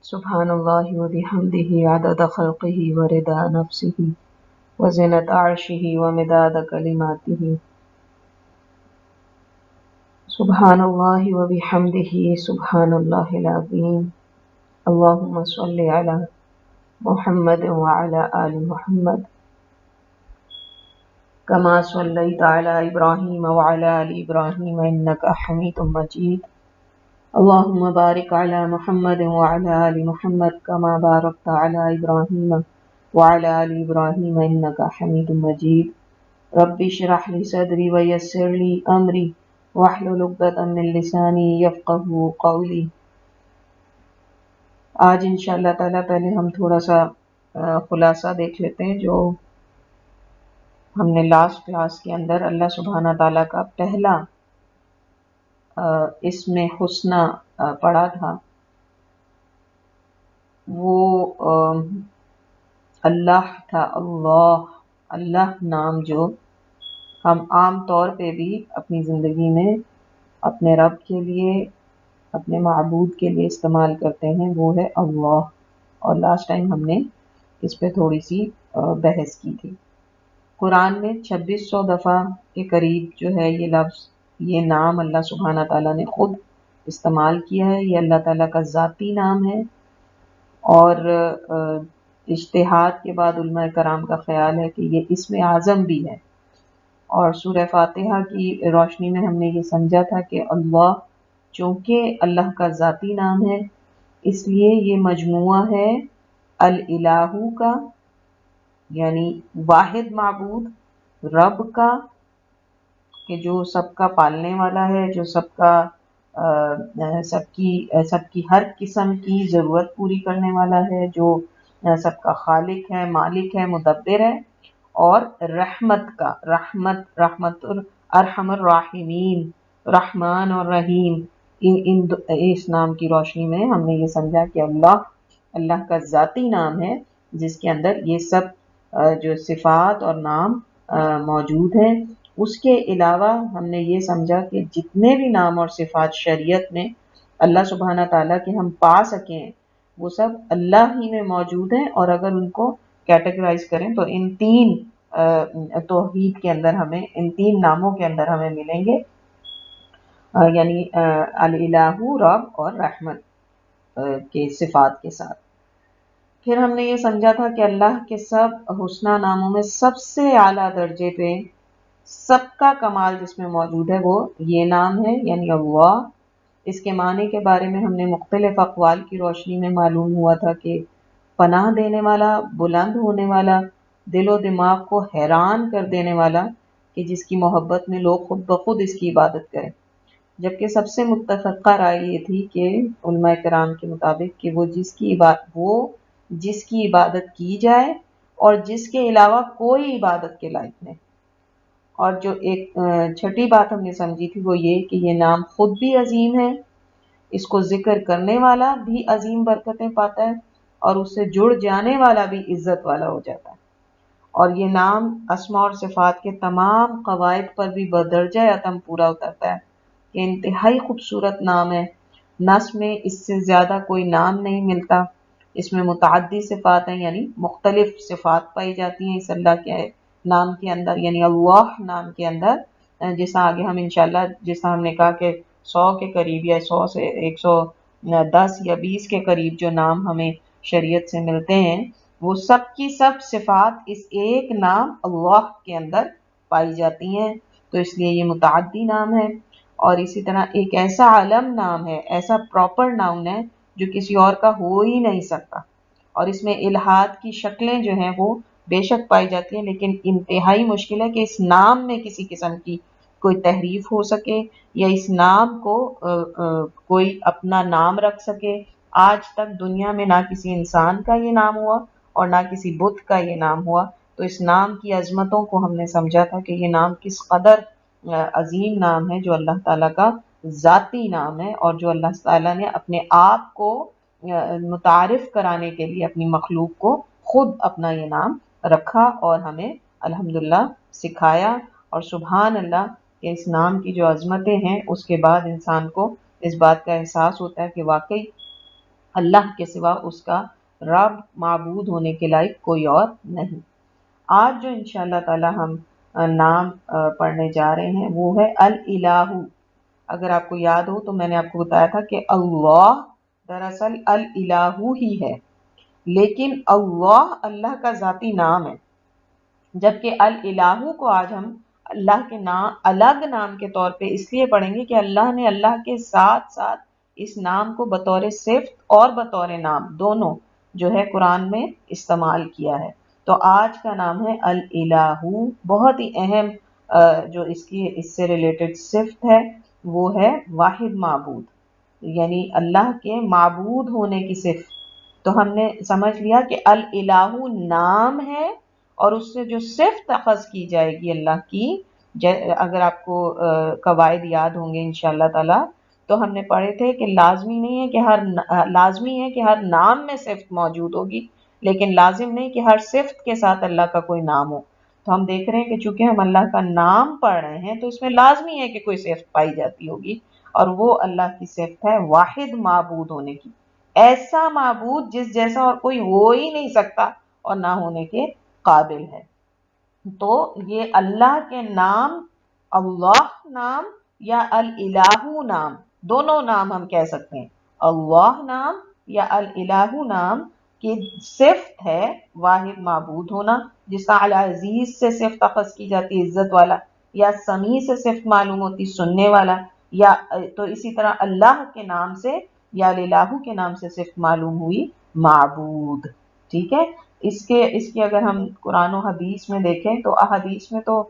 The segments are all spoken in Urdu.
سبحان اللہ و بحمدہ عدد خلقہ و رضا نفسہ و زنت عرشہ و مداد کلماتہ سبحان اللہ و بحمدہ سبحان اللہ العظیم اللہم صلی علی محمد وعلی آل محمد کما صلیت علی ابراہیم وعلی آل ابراہیم انک حمید مجید اللہم بارک علی محمد وعلی آل محمد کما بارکت علی ابراہیم وعلی آل ابراہیم انک حمید مجید رب اشرح لی صدری ویسر لی امری واحلل عقدۃ من لسانی یفقہوا قولی۔ آج انشاءاللہ تعالیٰ پہلے ہم تھوڑا سا خلاصہ دیکھ لیتے ہیں جو ہم نے لاسٹ کلاس کے اندر اللہ سبحانہ تعالیٰ کا پہلا اسم حسنہ پڑھا تھا، وہ اللہ تھا۔ اللہ نام جو ہم عام طور پہ بھی اپنی زندگی میں اپنے رب کے لیے، اپنے معبود کے لیے استعمال کرتے ہیں، وہ ہے اللہ۔ اور لاسٹ ٹائم ہم نے اس پہ تھوڑی سی بحث کی تھی۔ قرآن میں 2600 دفعہ کے قریب جو ہے یہ لفظ، یہ نام اللہ سبحانہ تعالیٰ نے خود استعمال کیا ہے۔ یہ اللہ تعالیٰ کا ذاتی نام ہے، اور اجتہاد کے بعد علماء کرام کا خیال ہے کہ یہ اسم اعظم بھی ہے۔ اور سورہ فاتحہ کی روشنی میں ہم نے یہ سمجھا تھا کہ اللہ چونکہ اللہ کا ذاتی نام ہے، اس لیے یہ مجموعہ ہے الالہ کا، یعنی واحد معبود، رب کا، کہ جو سب کا پالنے والا ہے، جو سب کی ہر قسم کی ضرورت پوری کرنے والا ہے، جو سب کا خالق ہے، مالک ہے، مدبر ہے، اور رحمت کا، رحمت ارحم الراحمین، رحمان اور رحیم، اس نام کی روشنی میں ہم نے یہ سمجھا کہ اللہ کا ذاتی نام ہے جس کے اندر یہ سب جو صفات اور نام موجود ہیں۔ اس کے علاوہ ہم نے یہ سمجھا کہ جتنے بھی نام اور صفات شریعت میں اللہ سبحانہ تعالیٰ کے ہم پا سکیں وہ سب اللہ ہی میں موجود ہیں، اور اگر ان کو کیٹیگرائز کریں تو ان تین توحید کے اندر ہمیں، ان تین ناموں کے اندر ہمیں ملیں گے، یعنی الالہ، رب اور رحمت کے صفات کے ساتھ۔ پھر ہم نے یہ سمجھا تھا کہ اللہ کے سب حسنہ ناموں میں سب سے اعلیٰ درجے پہ سب کا کمال جس میں موجود ہے وہ یہ نام ہے، یعنی اللہ۔ اس کے معنی کے بارے میں ہم نے مختلف اقوال کی روشنی میں معلوم ہوا تھا کہ پناہ دینے والا، بلند ہونے والا، دل و دماغ کو حیران کر دینے والا، کہ جس کی محبت میں لوگ خود بخود اس کی عبادت کریں۔ جبکہ سب سے متفقہ رائے یہ تھی کہ علماء کرام کے مطابق کہ وہ جس کی عبادت کی جائے اور جس کے علاوہ کوئی عبادت کے لائق نہیں۔ اور جو ایک چھٹی بات ہم نے سمجھی تھی وہ یہ کہ یہ نام خود بھی عظیم ہے، اس کو ذکر کرنے والا بھی عظیم برکتیں پاتا ہے، اور اس سے جڑ جانے والا بھی عزت والا ہو جاتا ہے۔ اور یہ نام اسماء اور صفات کے تمام قواعد پر بھی بدرجہ اتم پورا اترتا ہے، کہ انتہائی خوبصورت نام ہے۔ نص میں اس سے زیادہ کوئی نام نہیں ملتا۔ اس میں متعدی صفات ہیں، یعنی مختلف صفات پائی جاتی ہیں اس اللہ کے نام کے اندر، یعنی اللہ نام کے اندر، جیسا آگے ہم انشاءاللہ، جیسا ہم نے کہا کہ 100 کے قریب یا 100 سے 110 یا 20 کے قریب جو نام ہمیں شریعت سے ملتے ہیں، وہ سب کی سب صفات اس ایک نام اللہ کے اندر پائی جاتی ہیں، تو اس لیے یہ متعدی نام ہے۔ اور اسی طرح ایک ایسا علم نام ہے، ایسا پراپر ناؤن ہے جو کسی اور کا ہو ہی نہیں سکتا، اور اس میں الہات کی شکلیں جو ہیں وہ بے شک پائی جاتی ہیں، لیکن انتہائی مشکل ہے کہ اس نام میں کسی قسم کی کوئی تحریف ہو سکے، یا اس نام کو کوئی اپنا نام رکھ سکے۔ آج تک دنیا میں نہ کسی انسان کا یہ نام ہوا اور نہ کسی بت کا یہ نام ہوا۔ تو اس نام کی عظمتوں کو ہم نے سمجھا تھا کہ یہ نام کس قدر عظیم نام ہے، جو اللہ تعالیٰ کا ذاتی نام ہے، اور جو اللہ تعالیٰ نے اپنے آپ کو متعارف کرانے کے لیے اپنی مخلوق کو خود اپنا یہ نام رکھا اور ہمیں الحمدللہ سکھایا۔ اور سبحان اللہ کہ اس نام کی جو عظمتیں ہیں اس کے بعد انسان کو اس بات کا احساس ہوتا ہے کہ واقعی اللہ کے سوا اس کا رب معبود ہونے کے لائق کوئی اور نہیں۔ آج جو انشاءاللہ تعالی ہم نام پڑھنے جا رہے ہیں وہ ہے الالہ۔ اگر آپ کو یاد ہو تو میں نے آپ کو بتایا تھا کہ اللہ دراصل الالہ ہی ہے، لیکن اللہ اللہ کا ذاتی نام ہے، جبکہ الالہ کو آج ہم اللہ کے نام الگ نام کے طور پہ اس لیے پڑھیں گے کہ اللہ نے اللہ کے ساتھ ساتھ اس نام کو بطور صفت اور بطور نام دونوں جو ہے قرآن میں استعمال کیا ہے۔ تو آج کا نام ہے الالہ، بہت ہی اہم جو اس سے ریلیٹڈ صفت ہے وہ ہے واحد معبود، یعنی اللہ کے معبود ہونے کی صفت۔ تو ہم نے سمجھ لیا کہ الالہ نام ہے، اور اس سے جو صفت اخذ کی جائے گی اللہ کی، اگر آپ کو قواعد یاد ہوں گے انشاءاللہ تعالی، تو ہم نے پڑھے تھے کہ لازمی نہیں ہے کہ لازمی ہے کہ ہر نام میں صفت موجود ہوگی، لیکن لازم نہیں کہ ہر صفت کے ساتھ اللہ کا کوئی نام ہو۔ تو ہم دیکھ رہے ہیں کہ چونکہ ہم اللہ کا نام پڑھ رہے ہیں تو اس میں لازمی ہے کہ کوئی صفت پائی جاتی ہوگی، اور وہ اللہ کی صفت ہے واحد معبود ہونے کی، ایسا معبود جس جیسا اور کوئی ہو ہی نہیں سکتا اور نہ ہونے کے قابل ہے۔ تو یہ اللہ کے نام، اللہ نام یا الالہ نام، دونوں نام ہم کہہ سکتے ہیں، اللہ نام یا الالہ نام کی صفت ہے واحد معبود ہونا، جس کا العزیز سے صفت اخذ کی جاتی ہے عزت والا، یا سمیع سے صفت معلوم ہوتی سننے والا، یا تو اسی طرح اللہ کے نام سے یا الالہ کے نام سے صفت معلوم ہوئی معبود۔ ٹھیک ہے، اس کی اگر ہم قرآن و حدیث میں دیکھیں تو احادیث میں تو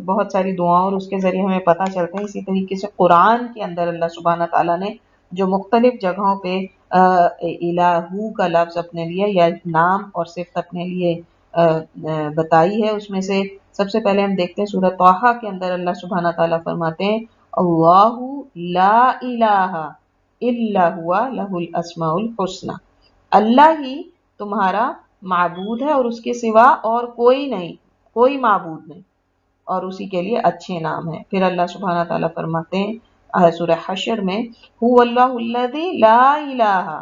بہت ساری دعاؤں اور اس کے ذریعے ہمیں پتہ چلتے ہیں۔ اسی طریقے سے قرآن کے اندر اللہ سبحانہ تعالیٰ نے جو مختلف جگہوں پہ الہ کا لفظ اپنے لیے یا نام اور صفت اپنے لیے بتائی ہے، اس میں سے سب سے پہلے ہم دیکھتے ہیں سورہ طٰہٰ کے اندر اللہ سبحانہ تعالیٰ فرماتے ہیں اللہ لا الہ الا ہوا لہ الاسماء الحسنی، اللہ ہی تمہارا معبود ہے اور اس کے سوا اور کوئی نہیں، کوئی معبود نہیں، اور اسی کے لیے اچھے نام ہیں۔ پھر اللہ سبحانہ تعالیٰ فرماتے ہیں سورہ حشر میں هو اللہ الذی لا الہ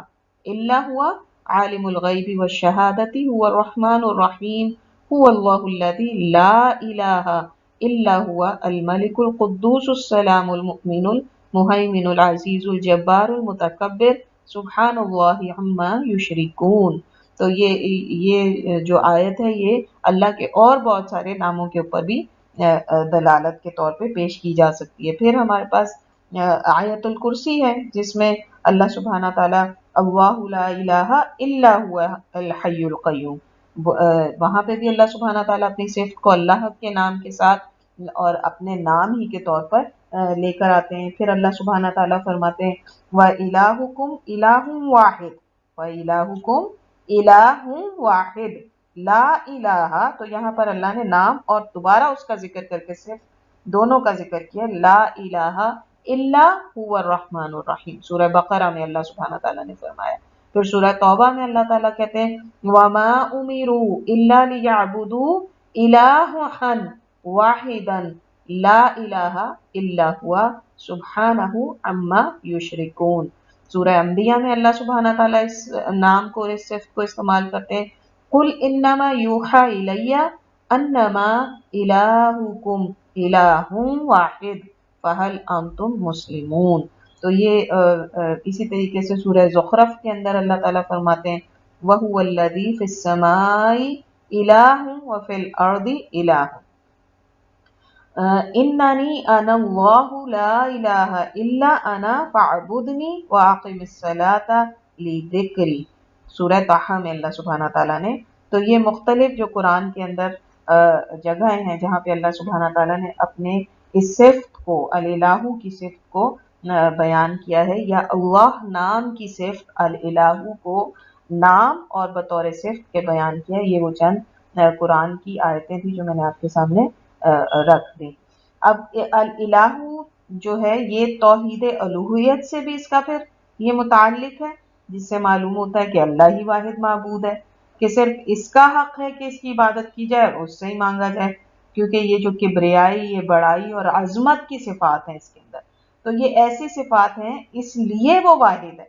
الا هو عالم الغیب والشہادۃ هو الرحمن الرحیم هو اللہ الذی لا الہ الا هو الملک القدوس السلام المؤمن المہیمن العزیز الجبار المتکبر سبحان اللہ عما یشرکون۔ تو یہ جو آیت ہے یہ اللہ کے اور بہت سارے ناموں کے اوپر بھی دلالت کے طور پہ پیش کی جا سکتی ہے۔ پھر ہمارے پاس آیت الکرسی ہے جس میں اللہ سبحانہ تعالیٰ اللہ لا الہ الا هو الحی القیوم، وہاں پہ بھی اللہ سبحانہ تعالیٰ اپنی صفت کو اللہ کے نام کے ساتھ اور اپنے نام ہی کے طور پر لے کر آتے ہیں۔ پھر اللہ سبحانہ تعالیٰ فرماتے ہیں وَإِلَٰهُكُمْ إِلَٰهٌ وَاحِدٌ وَإِلَٰهُكُمْ الہ واحد لا الہ، تو یہاں پر اللہ نے نام اور دوبارہ اس کا ذکر کر کے صرف دونوں کا ذکر کیا، لا الہ الا هو الرحمن الرحیم، سورہ بقرہ میں اللہ سبحانہ تعالیٰ نے فرمایا۔ پھر سورہ توبہ میں اللہ تعالیٰ کہتے ہیں وما امروا الا ليعبدوا الہا واحدا لا الہ الا هو سبحانہ عما یشرکون۔ سورہ انبیاء میں اللہ سبحانہ تعالیٰ اس نام کو اور اس صفت کو استعمال کرتے ہیں قل انما یوحی الی انما الہکم الہ واحد فہل انتم مسلمون۔ تو یہ اسی طریقے سے سورہ زخرف کے اندر اللہ تعالیٰ فرماتے ہیں وَهُوَ الَّذِي فِي السَّمَاءِ إِلَٰهٌ وَفِي الْأَرْضِ إِلَٰهٌ اننی انا اللہ لا الہ الا انا فاعبدنی واقم الصلاۃ لذکری، سورہ طٰہٰ میں اللہ سبحانہ تعالیٰ نے۔ تو یہ مختلف جو قرآن کے اندر جگہیں ہیں جہاں پہ اللہ سبحانہ تعالیٰ نے اپنے اس صفت کو الالہ کی صفت کو بیان کیا ہے، یا اللہ نام کی صفت الالہ کو نام اور بطور صفت کے بیان کیا ہے۔ یہ وہ چند قرآن کی آیتیں تھی جو میں نے آپ کے سامنے رکھ دی۔ اب الالہ جو ہے یہ توحید الوہیت سے بھی اس کا پھر یہ متعلق ہے، جس سے معلوم ہوتا ہے کہ اللہ ہی واحد معبود ہے، کہ صرف اس کا حق ہے کہ اس کی عبادت کی جائے اور اس سے ہی مانگا جائے، کیونکہ یہ جو کبریائی، یہ بڑائی اور عظمت کی صفات ہیں اس کے اندر، تو یہ ایسی صفات ہیں اس لیے وہ واحد ہے،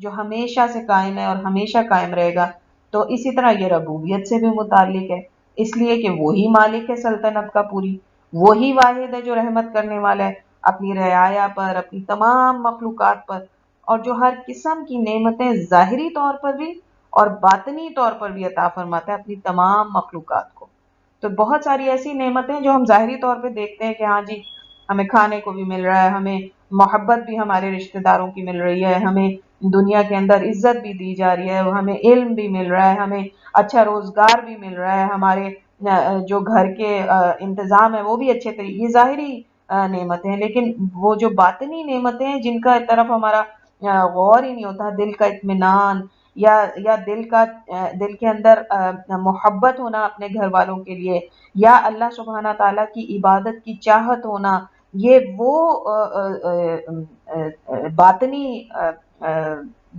جو ہمیشہ سے قائم ہے اور ہمیشہ قائم رہے گا، تو اسی طرح یہ ربوبیت سے بھی متعلق ہے، اس لیے کہ وہی مالک ہے سلطنت کا پوری، وہی واحد ہے جو رحمت کرنے والا ہے اپنی رعایا پر، اپنی تمام مخلوقات پر، اور جو ہر قسم کی نعمتیں ظاہری طور پر بھی اور باطنی طور پر بھی عطا فرماتا ہے اپنی تمام مخلوقات کو۔ تو بہت ساری ایسی نعمتیں جو ہم ظاہری طور پہ دیکھتے ہیں کہ ہاں جی ہمیں کھانے کو بھی مل رہا ہے، ہمیں محبت بھی ہمارے رشتہ داروں کی مل رہی ہے، ہمیں دنیا کے اندر عزت بھی دی جا رہی ہے، ہمیں علم بھی مل رہا ہے، ہمیں اچھا روزگار بھی مل رہا ہے، ہمارے جو گھر کے انتظام ہے وہ بھی اچھے طریقے، یہ ظاہری نعمتیں ہیں، لیکن وہ جو باطنی نعمتیں ہیں جن کا طرف ہمارا غور ہی نہیں ہوتا، دل کا اطمینان یا دل کے اندر محبت ہونا اپنے گھر والوں کے لیے، یا اللہ سبحانہ تعالیٰ کی عبادت کی چاہت ہونا، یہ وہ باطنی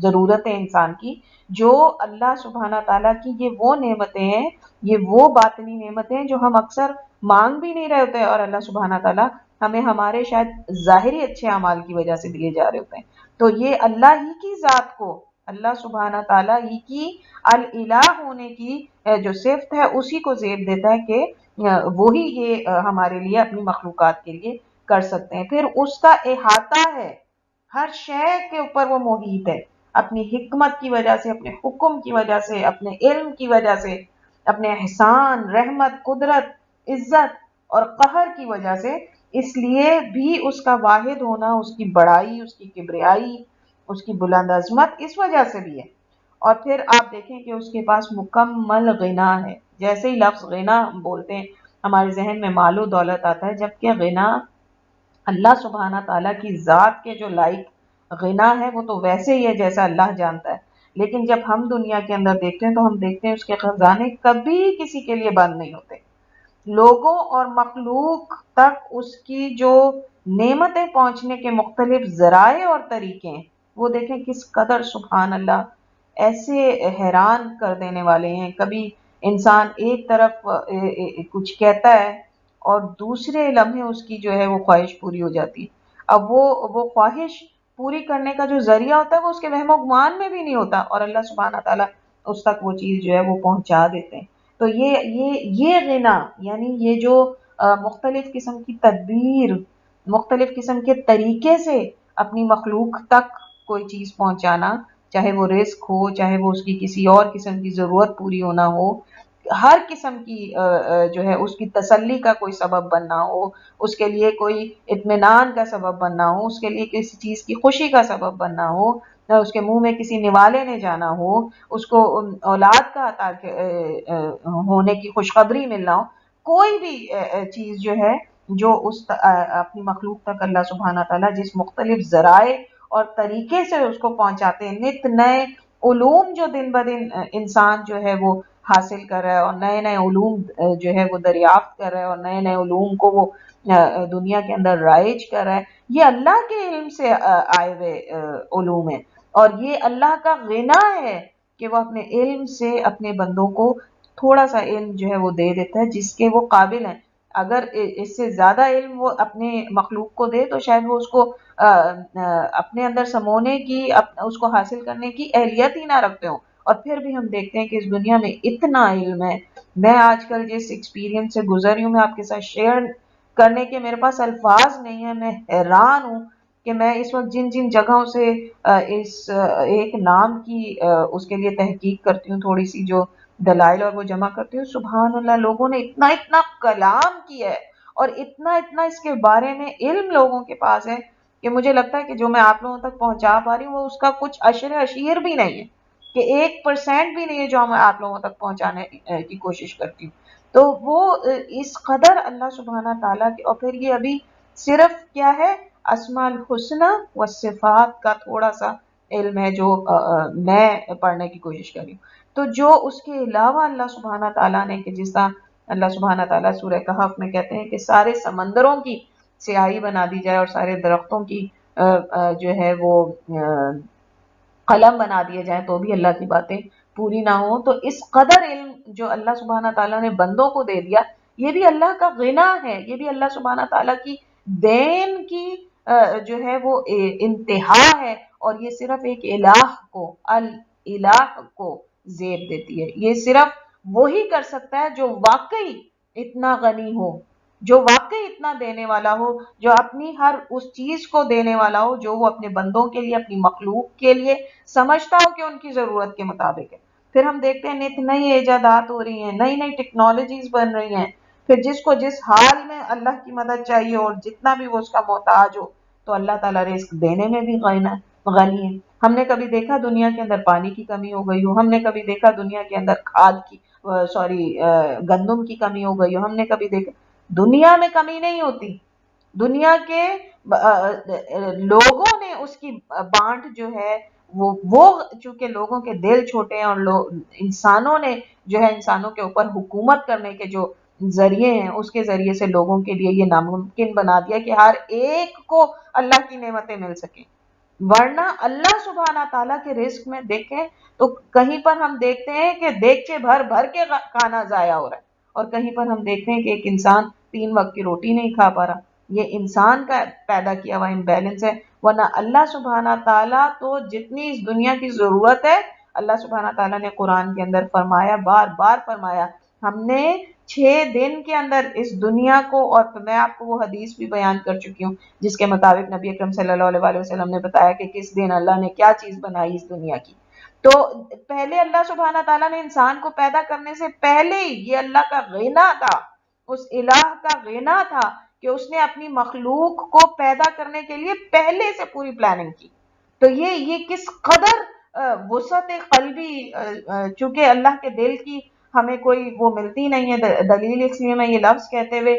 ضرورت ہے انسان کی جو اللہ سبحانہ تعالیٰ کی، یہ وہ نعمتیں ہیں، یہ وہ باطنی نعمتیں ہیں جو ہم اکثر مانگ بھی نہیں رہے ہوتے، اور اللہ سبحانہ تعالیٰ ہمیں ہمارے شاید ظاہری اچھے اعمال کی وجہ سے دیے جا رہے ہوتے ہیں۔ تو یہ اللہ ہی کی ذات کو، اللہ سبحانہ تعالیٰ ہی کی الالہ ہونے کی جو صفت ہے اسی کو زیب دیتا ہے کہ وہی یہ ہمارے لیے اپنی مخلوقات کے لیے کر سکتے ہیں۔ پھر اس کا احاطہ ہے، ہر شے کے اوپر وہ محیط ہے، اپنی حکمت کی وجہ سے، اپنے حکم کی وجہ سے، اپنے علم کی وجہ سے، اپنے احسان، رحمت، قدرت، عزت اور قہر کی وجہ سے، اس لیے بھی اس کا واحد ہونا، اس کی بڑائی، اس کی کبریائی، اس کی بلند عظمت اس وجہ سے بھی ہے۔ اور پھر آپ دیکھیں کہ اس کے پاس مکمل غنا ہے، جیسے ہی لفظ غنا ہم بولتے ہیں ہمارے ذہن میں مال و دولت آتا ہے، جبکہ غنا اللہ سبحانہ تعالیٰ کی ذات کے جو لائق غنا ہے وہ تو ویسے ہی ہے جیسا اللہ جانتا ہے، لیکن جب ہم دنیا کے اندر دیکھتے ہیں تو ہم دیکھتے ہیں اس کے خزانے کبھی کسی کے لیے بند نہیں ہوتے، لوگوں اور مخلوق تک اس کی جو نعمتیں پہنچنے کے مختلف ذرائع اور طریقے ہیں وہ دیکھیں کس قدر سبحان اللہ ایسے حیران کر دینے والے ہیں۔ کبھی انسان ایک طرف کچھ کہتا ہے اور دوسرے لمحے اس کی جو ہے وہ خواہش پوری ہو جاتی ہے، اب وہ خواہش پوری کرنے کا جو ذریعہ ہوتا ہے وہ اس کے وہم و گمان میں بھی نہیں ہوتا، اور اللہ سبحانہ تعالیٰ اس تک وہ چیز جو ہے وہ پہنچا دیتے ہیں۔ تو یہ غنا یعنی یہ جو مختلف قسم کی تدبیر، مختلف قسم کے طریقے سے اپنی مخلوق تک کوئی چیز پہنچانا، چاہے وہ رزق ہو، چاہے وہ اس کی کسی اور قسم کی ضرورت پوری ہونا ہو، ہر قسم کی جو ہے اس کی تسلی کا کوئی سبب بننا ہو، اس کے لیے کوئی اطمینان کا سبب بننا ہو، اس کے لیے کسی چیز کی خوشی کا سبب بننا ہو، اس کے منہ میں کسی نوالے نے جانا ہو، اس کو اولاد کا عطا ہونے کی خوشخبری ملنا ہو، کوئی بھی چیز جو ہے جو اپنی مخلوق تک اللہ سبحانہ تعالیٰ جس مختلف ذرائع اور طریقے سے اس کو پہنچاتے ہیں، نت نئے علوم جو دن بدن انسان جو ہے وہ حاصل کر رہا ہے، اور نئے نئے علوم جو ہے وہ دریافت کر رہا ہے، اور نئے نئے علوم کو وہ دنیا کے اندر رائج کر رہا ہے، یہ اللہ کے علم سے آئے ہوئے علوم ہیں، اور یہ اللہ کا غنا ہے کہ وہ اپنے علم سے اپنے بندوں کو تھوڑا سا علم جو ہے وہ دے دیتا ہے جس کے وہ قابل ہیں۔ اگر اس سے زیادہ علم وہ اپنے مخلوق کو دے تو شاید وہ اس کو اپنے اندر سمونے کی، اس کو حاصل کرنے کی اہلیت ہی نہ رکھتے ہوں۔ اور پھر بھی ہم دیکھتے ہیں کہ اس دنیا میں اتنا علم ہے، میں آج کل جس ایکسپیرینس سے گزر رہی ہوں میں آپ کے ساتھ شیئر کرنے کے میرے پاس الفاظ نہیں ہیں، میں حیران ہوں کہ میں اس وقت جن جن جگہوں سے اس ایک نام کی اس کے لیے تحقیق کرتی ہوں، تھوڑی سی جو دلائل اور وہ جمع کرتی ہوں، سبحان اللہ لوگوں نے اتنا اتنا کلام کیا ہے اور اتنا اتنا اس کے بارے میں علم لوگوں کے پاس ہے کہ مجھے لگتا ہے کہ جو میں آپ لوگوں تک پہنچا پا رہی ہوں وہ اس کا کچھ عشر اشیر بھی نہیں ہے، کہ 1% بھی نہیں ہے جو میں آپ لوگوں تک پہنچانے کی کوشش کرتی ہوں۔ تو وہ اس قدر اللہ سبحانہ تعالیٰ کے، اور پھر یہ ابھی صرف کیا ہے اسماء الحسنی و صفات کا تھوڑا سا علم ہے جو میں پڑھنے کی کوشش کر رہی ہوں۔ تو جو اس کے علاوہ اللہ سبحانہ تعالیٰ نے، کہ جس طرح اللہ سبحانہ تعالیٰ سورہ کہف میں کہتے ہیں کہ سارے سمندروں کی سیاہی بنا دی جائے اور سارے درختوں کی جو ہے وہ قلم بنا دیے جائیں تو بھی اللہ کی باتیں پوری نہ ہوں، تو اس قدر علم جو اللہ سبحانہ تعالیٰ نے بندوں کو دے دیا، یہ بھی اللہ کا غنا ہے، یہ بھی اللہ سبحانہ تعالیٰ کی دین کی جو ہے وہ انتہا ہے، اور یہ صرف ایک الہ کو زیب دیتی ہے۔ یہ صرف وہی کر سکتا ہے جو واقعی اتنا غنی ہو، جو واقعی اتنا دینے والا ہو، جو اپنی ہر اس چیز کو دینے والا ہو جو وہ اپنے بندوں کے لیے، اپنی مخلوق کے لیے سمجھتا ہو کہ ان کی ضرورت کے مطابق ہے۔ پھر ہم دیکھتے ہیں نت نئی ایجادات ہو رہی ہیں، نئی نئی ٹیکنالوجیز بن رہی ہیں، پھر جس کو جس حال میں اللہ کی مدد چاہیے اور جتنا بھی وہ اس کا محتاج ہو، تو اللہ تعالیٰ رزق دینے میں بھی غنی ہے۔ ہم نے کبھی دیکھا دنیا کے اندر پانی کی کمی ہو گئی ہو، ہم نے کبھی دیکھا دنیا کے اندر کھاد کی گندم کی کمی ہو گئی ہو، ہم نے کبھی دیکھا؟ دنیا میں کمی نہیں ہوتی، دنیا کے لوگوں نے اس کی بانٹ جو ہے وہ چونکہ لوگوں کے دل چھوٹے ہیں، اور انسانوں نے جو ہے انسانوں کے اوپر حکومت کرنے کے جو ذریعے ہیں، اس کے ذریعے سے لوگوں کے لیے یہ ناممکن بنا دیا کہ ہر ایک کو اللہ کی نعمتیں مل سکیں۔ ورنہ اللہ سبحانہ تعالیٰ کے رزق میں دیکھیں تو کہیں پر ہم دیکھتے ہیں کہ دیگچے بھر بھر کے کھانا ضائع ہو رہا ہے، اور کہیں پر ہم دیکھتے ہیں کہ ایک انسان 3 وقت کی روٹی نہیں کھا پا رہا۔ یہ انسان کا پیدا کیا ہوا امبیلنس ہے، ورنہ اللہ سبحانہ تعالیٰ تو جتنی اس دنیا کی ضرورت ہے، اللہ سبحانہ تعالیٰ نے قرآن کے اندر فرمایا، بار بار فرمایا، ہم نے 6 دن کے اندر اس دنیا کو، اور میں آپ کو وہ حدیث بھی بیان کر چکی ہوں جس کے مطابق نبی اکرم صلی اللہ علیہ وسلم نے بتایا کہ کس دن اللہ نے کیا چیز بنائی اس دنیا کی۔ تو پہلے اللہ سبحانہ تعالیٰ نے انسان کو پیدا کرنے سے پہلے ہی یہ اللہ کا غنا تھا، اس الہ کا غنا تھا کہ اس نے اپنی مخلوق کو پیدا کرنے کے لیے پہلے سے پوری پلاننگ کی۔ تو یہ کس قدر وسعت قلبی، چونکہ اللہ کے دل کی ہمیں کوئی وہ ملتی نہیں ہے دلیل، اس لیے میں یہ لفظ کہتے ہوئے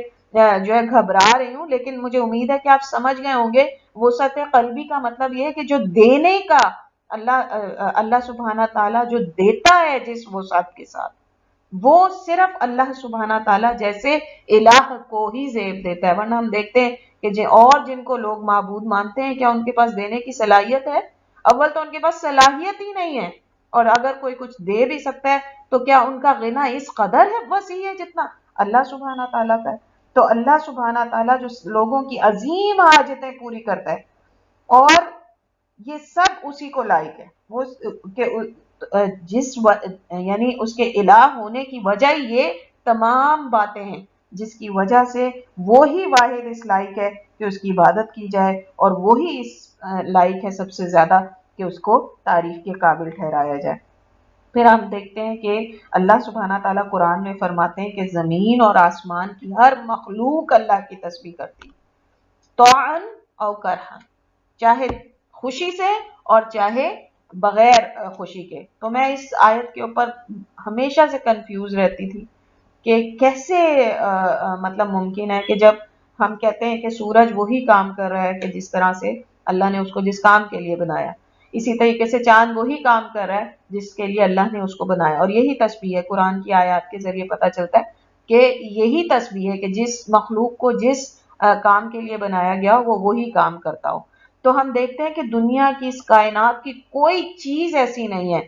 جو ہے گھبرا رہی ہوں، لیکن مجھے امید ہے کہ آپ سمجھ گئے ہوں گے۔ وسعت قلبی کا مطلب یہ ہے کہ جو دینے کا اللہ سبحانہ تعالیٰ جو دیتا ہے جس وسعت کے ساتھ، وہ صرف اللہ سبحانہ تعالیٰ جیسے الہ کو ہی زیب دیتا ہے۔ ورنہ ہم دیکھتے ہیں کہ اور جن کو لوگ معبود مانتے ہیں، کیا ان کے پاس دینے کی صلاحیت ہے؟ اول تو ان کے پاس صلاحیت ہی نہیں ہے، اور اگر کوئی کچھ دے بھی سکتا ہے تو کیا ان کا غنا اس قدر ہے وسیع ہے جتنا اللہ سبحانہ تعالیٰ کا ہے؟ تو اللہ سبحانہ تعالیٰ جو لوگوں کی عظیم حاجتیں پوری کرتا ہے، اور یہ سب اسی کو لائق ہے، وہ کہ یعنی اس کے الہ ہونے کی وجہ یہ تمام باتیں ہیں جس کی وجہ سے وہی واحد اس لائق ہے کہ اس کی عبادت کی جائے، اور وہی اس لائق ہے سب سے زیادہ کہ اس کو تعریف کے قابل ٹھہرایا جائے۔ پھر ہم دیکھتے ہیں کہ اللہ سبحانہ تعالیٰ قرآن میں فرماتے ہیں کہ زمین اور آسمان کی ہر مخلوق اللہ کی تسبیح کرتی، طوعاً او کرہاً، چاہے خوشی سے اور چاہے بغیر خوشی کے۔ تو میں اس آیت کے اوپر ہمیشہ سے کنفیوز رہتی تھی کہ کیسے مطلب ممکن ہے کہ جب ہم کہتے ہیں کہ سورج وہی کام کر رہا ہے کہ جس طرح سے اللہ نے اس کو جس کام کے لیے بنایا، اسی طریقے سے چاند وہی کام کر رہا ہے جس کے لیے اللہ نے اس کو بنایا، اور یہی تسبیح ہے۔ قرآن کی آیات کے ذریعے پتہ چلتا ہے کہ یہی تسبیح ہے کہ جس مخلوق کو جس کام کے لیے بنایا گیا وہ وہی کام کرتا ہو۔ تو ہم دیکھتے ہیں کہ دنیا کی، اس کائنات کی کوئی چیز ایسی نہیں ہے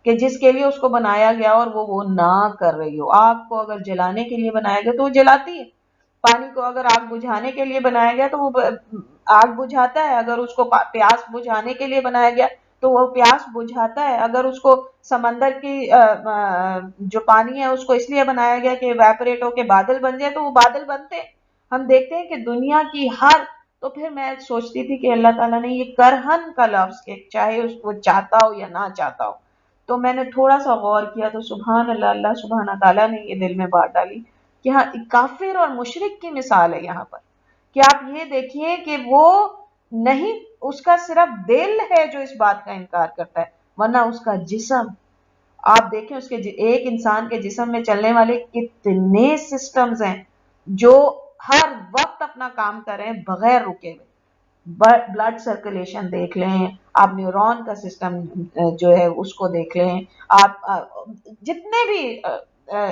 کہ جس کے لیے اس کو بنایا گیا اور وہ نہ کر رہی ہو۔ آگ کو اگر جلانے کے لیے بنایا گیا تو وہ جلاتی ہے، پانی کو اگر آگ بجھانے کے لیے بنایا گیا تو وہ آگ بجھاتا ہے، اگر اس کو پیاس بجھانے کے لیے بنایا گیا تو وہ پیاس بجھاتا ہے، اگر اس کو سمندر کی جو پانی ہے اس کو اس لیے بنایا گیا کہ ایویپوریٹ ہو کے بادل بن جائے تو وہ بادل بنتے ہیں۔ ہم دیکھتے ہیں کہ دنیا کی ہر، تو پھر میں سوچتی تھی کہ اللہ تعالیٰ نے یہ کرہن کا لفظ، کہ چاہے اس کو چاہتا ہو یا نہ چاہتا ہو، تو میں نے تھوڑا سا غور کیا تو سبحان اللہ، اللہ سبحانہ تعالیٰ نے یہ دل میں بات ڈالی کہ ہاں کافر اور مشرک کی مثال ہے یہاں پر، کہ آپ یہ دیکھیے کہ وہ نہیں، اس کا صرف دل ہے جو اس بات کا انکار کرتا ہے، ورنہ اس کا جسم، آپ دیکھیں اس کے ایک انسان کے جسم میں چلنے والے کتنے سسٹمز ہیں جو ہر وقت اپنا کام کر رہے ہیں بغیر رکے ہوئے۔ بلڈ سرکولیشن دیکھ لیں آپ، نیورون کا سسٹم جو ہے اس کو دیکھ لیں آپ، جتنے بھی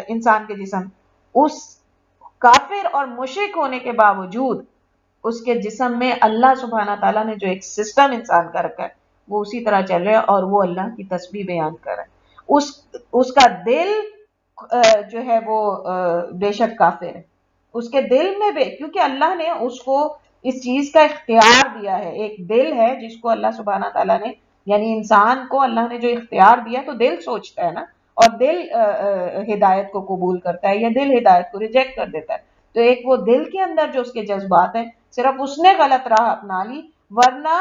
انسان کے جسم، اس کافر اور مشرک ہونے کے باوجود اس کے جسم میں اللہ سبحانہ تعالیٰ نے جو ایک سسٹم انسان کا رکھا ہے وہ اسی طرح چل رہا ہے، اور وہ اللہ کی تسبیح بیان کر رہا ہے۔ اس کا دل جو ہے وہ بے شک کافر ہے، اس کے دل میں بھی، کیونکہ اللہ نے اس کو اس چیز کا اختیار دیا ہے. ایک دل ہے جس کو اللہ سبحانہ تعالیٰ نے، یعنی انسان کو اللہ نے جو اختیار دیا، تو دل سوچتا ہے نا، اور دل ہدایت کو قبول کرتا ہے یا دل ہدایت کو ریجیکٹ کر دیتا ہے. تو ایک وہ دل کے اندر جو اس کے جذبات ہیں، صرف اس نے غلط راہ اپنا لی، ورنہ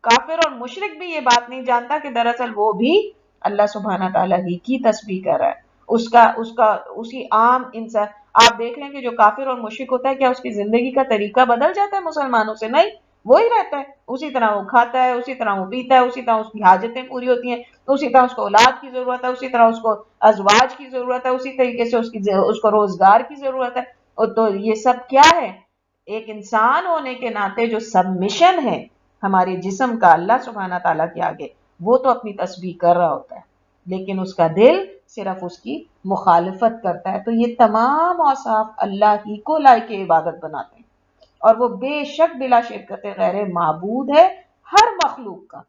کافر اور مشرک بھی یہ بات نہیں جانتا کہ دراصل وہ بھی اللہ سبحانہ تعالیٰ ہی کی تسبیح کر رہا ہے. اسی عام انسان، آپ دیکھ لیں کہ جو کافر اور مشرک ہوتا ہے، کیا اس کی زندگی کا طریقہ بدل جاتا ہے مسلمانوں سے؟ نہیں، وہی رہتا ہے، اسی طرح وہ کھاتا ہے، اسی طرح وہ پیتا ہے، اسی طرح اس کی حاجتیں پوری ہوتی ہیں، اسی طرح اس کو اولاد کی ضرورت ہے، اسی طرح اس کو ازواج کی ضرورت ہے، اسی طریقے سے اس کو روزگار کی ضرورت ہے. تو یہ سب کیا ہے؟ ایک انسان ہونے کے ناطے جو سبمیشن ہے ہمارے جسم کا اللہ سبحانہ تعالیٰ کے آگے، وہ تو اپنی تسبیح کر رہا ہوتا ہے، لیکن اس کا دل صرف اس کی مخالفت کرتا ہے. تو یہ تمام اوصاف اللہ ہی کو لائق عبادت بناتے ہیں، اور وہ بے شک بلا شرکت غیر معبود ہے ہر مخلوق کا.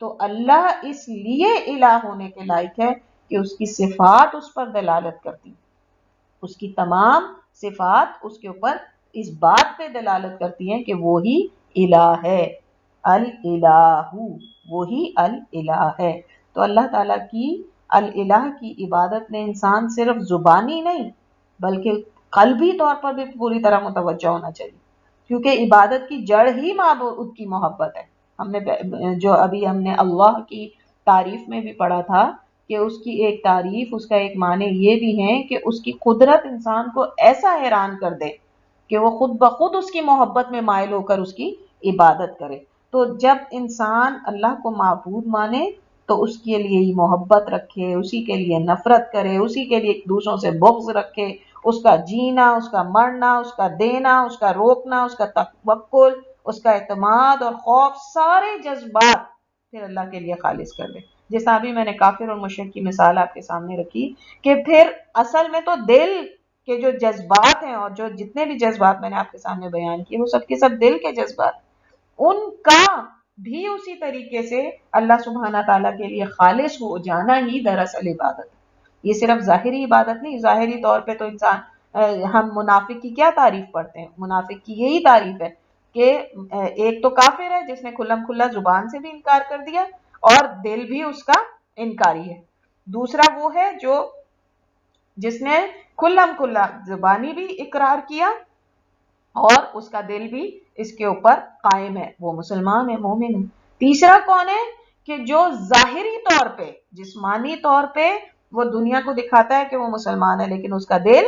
تو اللہ اس لیے الہ ہونے کے لائق ہے کہ اس کی صفات اس پر دلالت کرتی ہیں، اس کی تمام صفات اس کے اوپر اس بات پہ دلالت کرتی ہیں کہ وہی الہ ہے. الالہ، وہی الالہ ہے. تو اللہ تعالیٰ کی الالہ کی عبادت میں انسان صرف زبانی نہیں بلکہ قلبی طور پر بھی پوری طرح متوجہ ہونا چاہیے، کیونکہ عبادت کی جڑ ہی معبود کی محبت ہے. جو ابھی ہم نے اللہ کی تعریف میں بھی پڑھا تھا کہ اس کی ایک تعریف، اس کا ایک معنی یہ بھی ہے کہ اس کی قدرت انسان کو ایسا حیران کر دے کہ وہ خود بخود اس کی محبت میں مائل ہو کر اس کی عبادت کرے. تو جب انسان اللہ کو معبود مانے تو اس کے لیے ہی محبت رکھے، اسی کے لیے نفرت کرے، اسی کے لیے ایک دوسروں سے بغض رکھے، اس کا جینا، اس کا مرنا، اس کا دینا، اس کا روکنا، اس کا توکل، اس کا اعتماد اور خوف، سارے جذبات پھر اللہ کے لیے خالص کر دے. جیسا ابھی میں نے کافر اور مشرک کی مثال آپ کے سامنے رکھی کہ پھر اصل میں تو دل کے جو جذبات ہیں، اور جو جتنے بھی جذبات میں نے آپ کے سامنے بیان کیے، وہ سب کے سب دل کے جذبات، ان کا بھی اسی طریقے سے اللہ سبحانہ تعالیٰ کے لیے خالص ہو جانا ہی دراصل عبادت ہے. یہ صرف ظاہری عبادت نہیں. ظاہری طور پہ تو انسان، ہم منافق کی کیا تعریف پڑھتے ہیں؟ منافق کی یہی تعریف ہے کہ ایک تو کافر ہے جس نے کھلم کھلا زبان سے بھی انکار کر دیا اور دل بھی اس کا انکاری ہے. دوسرا وہ ہے جس نے کھلم کھلا زبانی بھی اقرار کیا اور اس کا دل بھی اس کے اوپر قائم ہے، وہ مسلمان ہے، مومن ہے. تیسرا کون ہے؟ کہ جو ظاہری طور پہ، جسمانی طور پہ وہ دنیا کو دکھاتا ہے کہ وہ مسلمان ہے، لیکن اس کا دل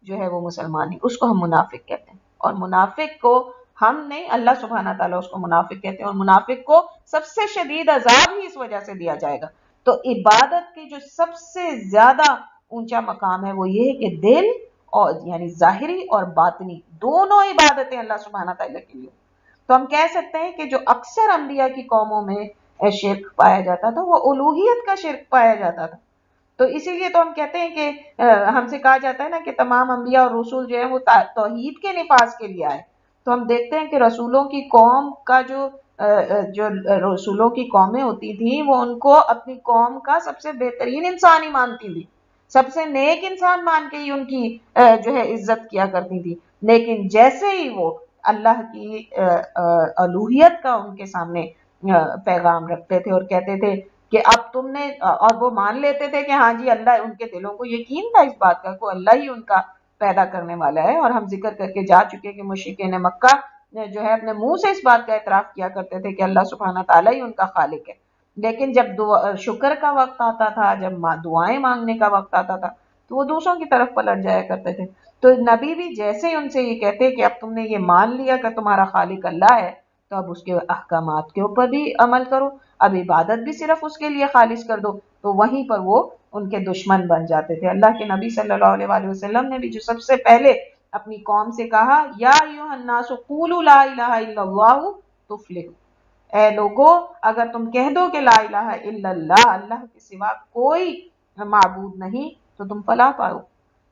جو ہے وہ مسلمان ہے. اس کو ہم منافق کہتے ہیں. اور منافق کو ہم نہیں، اللہ سبحانہ تعالیٰ اس کو منافق کہتے ہیں، اور منافق کو سب سے شدید عذاب ہی اس وجہ سے دیا جائے گا. تو عبادت کی جو سب سے زیادہ اونچا مقام ہے وہ یہ ہے کہ دل، اور یعنی ظاہری اور باطنی دونوں عبادتیں اللہ سبحانہ تعالیٰ کے لیے. تو ہم کہہ سکتے ہیں کہ جو اکثر انبیاء کی قوموں میں شرک پایا جاتا تھا، وہ الوہیت کا شرک پایا جاتا تھا. تو اسی لیے تو ہم کہتے ہیں کہ ہم سے کہا جاتا ہے نا کہ تمام انبیاء اور رسول جو ہے وہ توحید کے نفاذ کے لیے آئے. تو ہم دیکھتے ہیں کہ رسولوں کی قوم کا جو رسولوں کی قومیں ہوتی تھیں، وہ ان کو اپنی قوم کا سب سے بہترین انسان ہی مانتی تھی، سب سے نیک انسان مان کے ہی ان کی جو ہے عزت کیا کرتی تھی. لیکن جیسے ہی وہ اللہ کی الوہیت کا ان کے سامنے پیغام رکھتے تھے اور کہتے تھے کہ اب تم نے، اور وہ مان لیتے تھے کہ ہاں جی اللہ، ان کے دلوں کو یقین تھا اس بات کا کہ اللہ ہی ان کا پیدا کرنے والا ہے. اور ہم ذکر کر کے جا چکے کہ مشرکین مکہ جو ہے اپنے منہ سے اس بات کا اعتراف کیا کرتے تھے کہ اللہ سبحانہ تعالیٰ ہی ان کا خالق ہے، لیکن جب شکر کا وقت آتا تھا، جب دعائیں مانگنے کا وقت آتا تھا، تو وہ دوسروں کی طرف پلٹ جایا کرتے تھے. تو نبی بھی جیسے ہی ان سے یہ کہتے کہ اب تم نے یہ مان لیا کہ تمہارا خالق اللہ ہے، تو اب اس کے احکامات کے اوپر بھی عمل کرو، اب عبادت بھی صرف اس کے لیے خالص کر دو. تو وہیں پر وہ ان کے دشمن بن جاتے تھے. اللہ کے نبی صلی اللہ علیہ وآلہ وسلم نے بھی جو سب سے پہلے اپنی قوم سے کہا، یا ایھا الناس قولوا لا الہ الا اللہ تفلحوا، اے لوگو اگر تم کہہ دو کہ لا الہ الا اللہ، اللہ کے سوا کوئی معبود نہیں، تو تم فلاح پاؤ.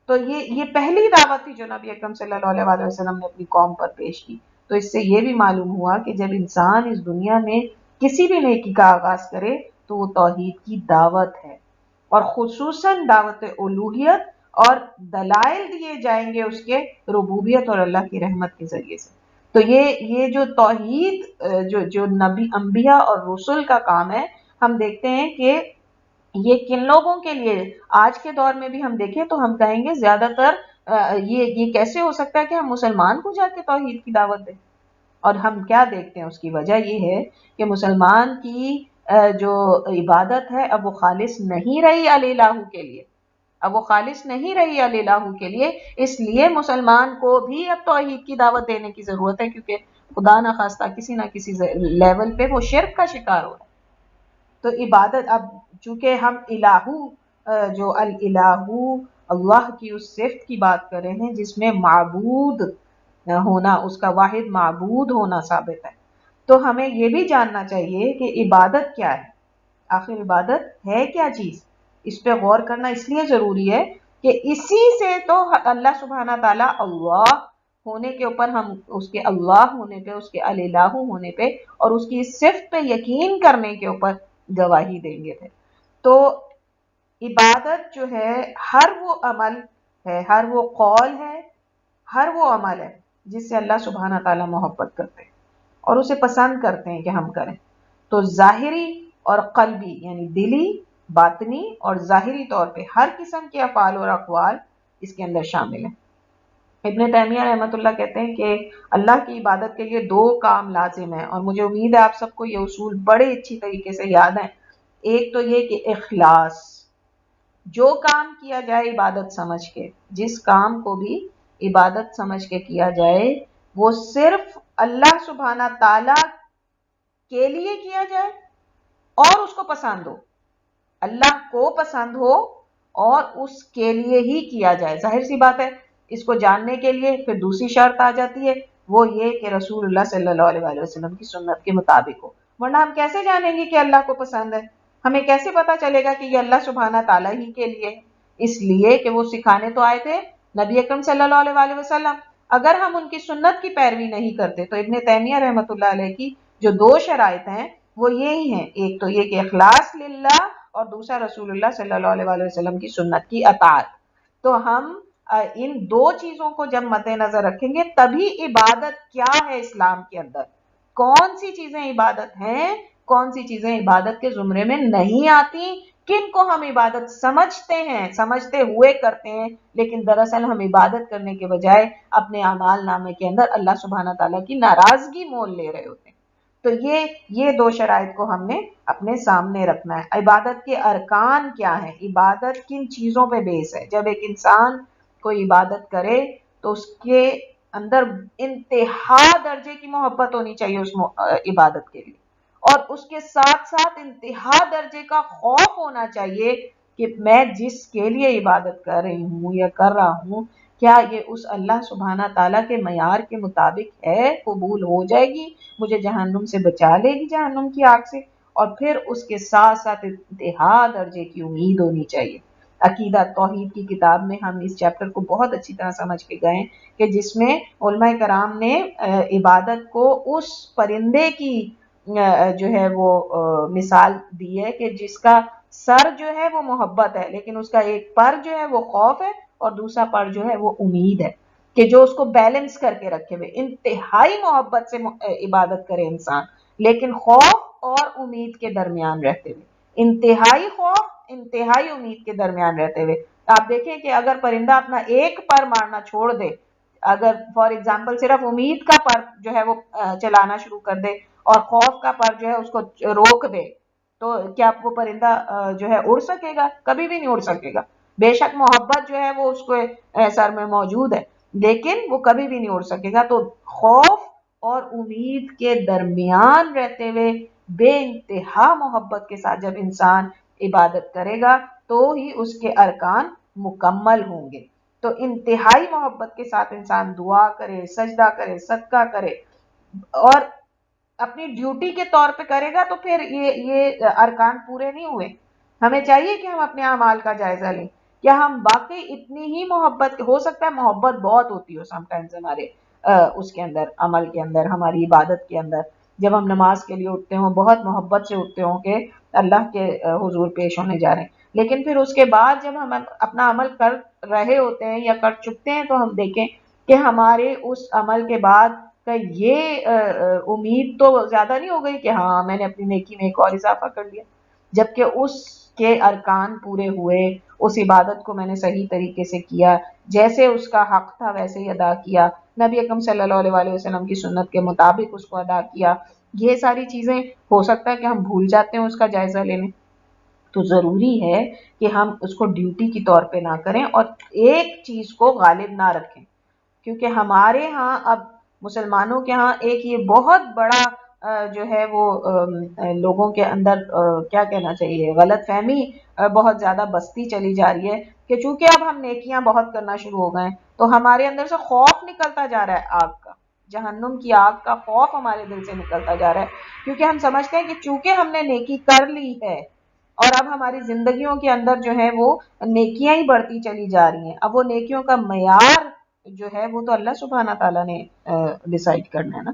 تو یہ پہلی دعوت تھی جو نبی اکرم صلی اللہ علیہ وآلہ وسلم نے اپنی قوم پر پیش کی. تو اس سے یہ بھی معلوم ہوا کہ جب انسان اس دنیا میں کسی بھی نیکی کا آغاز کرے تو وہ توحید کی دعوت ہے، اور خصوصاً دعوت الوہیت، اور دلائل دیے جائیں گے اس کے ربوبیت اور اللہ کی رحمت کے ذریعے سے. تو یہ جو توحید جو نبی انبیاء اور رسول کا کام ہے، ہم دیکھتے ہیں کہ یہ کن لوگوں کے لیے آج کے دور میں بھی ہم دیکھیں تو ہم کہیں گے زیادہ تر یہ کیسے ہو سکتا ہے کہ ہم مسلمان کو جا کے توحید کی دعوت دیں؟ اور ہم کیا دیکھتے ہیں، اس کی وجہ یہ ہے کہ مسلمان کی جو عبادت ہے اب وہ خالص نہیں رہی الہ کے لیے، اب وہ خالص نہیں رہی الہ کے لیے، اس لیے مسلمان کو بھی اب توحید کی دعوت دینے کی ضرورت ہے، کیونکہ خدا نخواستہ کسی نہ کسی لیول پہ وہ شرک کا شکار ہو رہا ہے۔ تو عبادت اب چونکہ ہم جو الالہ اللہ کی اس صفت کی بات کر رہے ہیں جس میں معبود ہونا، اس کا واحد معبود ہونا ثابت ہے، تو ہمیں یہ بھی جاننا چاہیے کہ عبادت کیا ہے، آخر عبادت ہے کیا چیز؟ اس پہ غور کرنا اس لیے ضروری ہے کہ اسی سے تو اللہ سبحانہ تعالیٰ اللہ ہونے کے اوپر، ہم اس کے اللہ ہونے پہ، اس کے الہ ہونے پہ اور اس کی صفت پہ یقین کرنے کے اوپر گواہی دیں گے تھے۔ تو عبادت جو ہے ہر وہ عمل ہے، ہر وہ قول ہے، ہر وہ عمل ہے جس سے اللہ سبحانہ تعالیٰ محبت کرتے ہیں اور اسے پسند کرتے ہیں کہ ہم کریں۔ تو ظاہری اور قلبی یعنی دلی، باطنی اور ظاہری طور پہ ہر قسم کے افعال اور اقوال اس کے اندر شامل ہیں۔ ابن تیمیہ رحمۃ اللہ کہتے ہیں کہ اللہ کی عبادت کے لیے دو کام لازم ہیں، اور مجھے امید ہے آپ سب کو یہ اصول بڑے اچھی طریقے سے یاد ہیں۔ ایک تو یہ کہ اخلاص، جو کام کیا جائے عبادت سمجھ کے، جس کام کو بھی عبادت سمجھ کے کیا جائے وہ صرف اللہ سبحانہ تعالی کے لیے کیا جائے اور اس کو پسند ہو، اللہ کو پسند ہو اور اس کے لیے ہی کیا جائے۔ ظاہر سی بات ہے اس کو جاننے کے لیے پھر دوسری شرط آ جاتی ہے، وہ یہ کہ رسول اللہ صلی اللہ علیہ وسلم کی سنت کے مطابق ہو، ورنہ ہم کیسے جانیں گے کہ اللہ کو پسند ہے؟ ہمیں کیسے پتا چلے گا کہ یہ اللہ سبحانہ تعالیٰ ہی کے لیے ہے؟ اس لیے کہ وہ سکھانے تو آئے تھے نبی اکرم صلی اللہ علیہ وسلم۔ اگر ہم ان کی سنت کی پیروی نہیں کرتے تو ابن تیمیہ رحمۃ اللہ علیہ کی جو دو شرائط ہیں وہ یہی ہیں، ایک تو یہ کہ اخلاص للہ اور دوسرا رسول اللہ صلی اللہ علیہ وسلم کی سنت کی اطاعت۔ تو ہم ان دو چیزوں کو جب مد نظر رکھیں گے تبھی عبادت کیا ہے اسلام کے اندر، کون سی چیزیں عبادت ہیں، کون سی چیزیں عبادت کے زمرے میں نہیں آتی، کن کو ہم عبادت سمجھتے ہیں، سمجھتے ہوئے کرتے ہیں، لیکن دراصل ہم عبادت کرنے کے بجائے اپنے اعمال نامے کے اندر اللہ سبحانہ تعالیٰ کی ناراضگی مول لے رہے ہوتے ہیں۔ تو یہ دو شرائط کو ہم نے اپنے سامنے رکھنا ہے۔ عبادت کے ارکان کیا ہیں، عبادت کن چیزوں پہ بیس ہے؟ جب ایک انسان کوئی عبادت کرے تو اس کے اندر انتہا درجے کی محبت ہونی چاہیے اس عبادت کے لیے، اور اس کے ساتھ ساتھ انتہا درجے کا خوف ہونا چاہیے کہ میں جس کے لیے عبادت کر رہی ہوں یا کر رہا ہوں کیا یہ اس اللہ سبحانہ تعالیٰ کے معیار کے مطابق ہے، قبول ہو جائے گی، مجھے جہنم سے بچا لے گی، جہنم کی آگ سے، اور پھر اس کے ساتھ ساتھ انتہا درجے کی امید ہونی چاہیے۔ عقیدہ توحید کی کتاب میں ہم اس چیپٹر کو بہت اچھی طرح سمجھ کے گئے کہ جس میں علماء کرام نے عبادت کو اس پرندے کی جو ہے وہ مثال دی ہے کہ جس کا سر جو ہے وہ محبت ہے لیکن اس کا ایک پر جو ہے وہ خوف ہے اور دوسرا پر جو ہے وہ امید ہے، کہ جو اس کو بیلنس کر کے رکھے ہوئے انتہائی محبت سے عبادت کرے انسان، لیکن خوف اور امید کے درمیان رہتے ہوئے، انتہائی خوف انتہائی امید کے درمیان رہتے ہوئے۔ آپ دیکھیں کہ اگر پرندہ اپنا ایک پر مارنا چھوڑ دے، اگر فار ایگزامپل صرف امید کا پر جو ہے وہ چلانا شروع کر دے اور خوف کا پر جو ہے اس کو روک دے، تو کیا وہ پرندہ جو ہے اڑ سکے گا؟ کبھی بھی نہیں اڑ سکے گا۔ بے شک محبت جو ہے وہ اس کو سر میں موجود ہے لیکن وہ کبھی بھی نہیں اڑ سکے گا۔ تو خوف اور امید کے درمیان رہتے ہوئے بے انتہا محبت کے ساتھ جب انسان عبادت کرے گا تو ہی اس کے ارکان مکمل ہوں گے۔ تو انتہائی محبت کے ساتھ انسان دعا کرے، سجدہ کرے، صدقہ کرے اور اپنی ڈیوٹی کے طور پہ کرے گا تو پھر یہ ارکان پورے نہیں ہوئے۔ ہمیں چاہیے کہ ہم اپنے اعمال کا جائزہ لیں، کیا ہم واقعی اتنی ہی محبت، ہو سکتا ہے محبت بہت ہوتی ہو سم ٹائمز ہمارے اس کے اندر، عمل کے اندر، ہماری عبادت کے اندر، جب ہم نماز کے لیے اٹھتے ہوں بہت محبت سے اٹھتے ہوں کہ اللہ کے حضور پیش ہونے جا رہے ہیں، لیکن پھر اس کے بعد جب ہم اپنا عمل کر رہے ہوتے ہیں یا کر چکتے ہیں تو ہم دیکھیں کہ ہمارے اس عمل کے بعد کہ یہ امید تو زیادہ نہیں ہو گئی کہ ہاں میں نے اپنی نیکی میں ایک اور اضافہ کر لیا، جبکہ اس کے ارکان پورے ہوئے، اس عبادت کو میں نے صحیح طریقے سے کیا، جیسے اس کا حق تھا ویسے ہی ادا کیا، نبی اکرم صلی اللہ علیہ وآلہ وسلم کی سنت کے مطابق اس کو ادا کیا. یہ ساری چیزیں ہو سکتا ہے کہ ہم بھول جاتے ہیں اس کا جائزہ لینے. تو ضروری ہے کہ ہم اس کو ڈیوٹی کی طور پہ نہ کریں اور ایک چیز کو غالب نہ رکھیں، کیونکہ ہمارے ہاں اب مسلمانوں کے ہاں ایک یہ بہت بڑا جو ہے وہ لوگوں کے اندر کیا کہنا چاہیے، غلط فہمی بہت زیادہ بستی چلی جا رہی ہے کہ چونکہ اب ہم نیکیاں بہت کرنا شروع ہو گئے ہیں تو ہمارے اندر سے خوف نکلتا جا رہا ہے، آگ کا، جہنم کی آگ کا خوف ہمارے دل سے نکلتا جا رہا ہے، کیونکہ ہم سمجھتے ہیں کہ چونکہ ہم نے نیکی کر لی ہے اور اب ہماری زندگیوں کے اندر جو ہے وہ نیکیاں ہی بڑھتی چلی جا رہی ہیں. اب وہ نیکیوں کا معیار جو ہے وہ تو اللہ سبحانہ تعالیٰ نے ڈیسائیڈ کرنا ہے نا.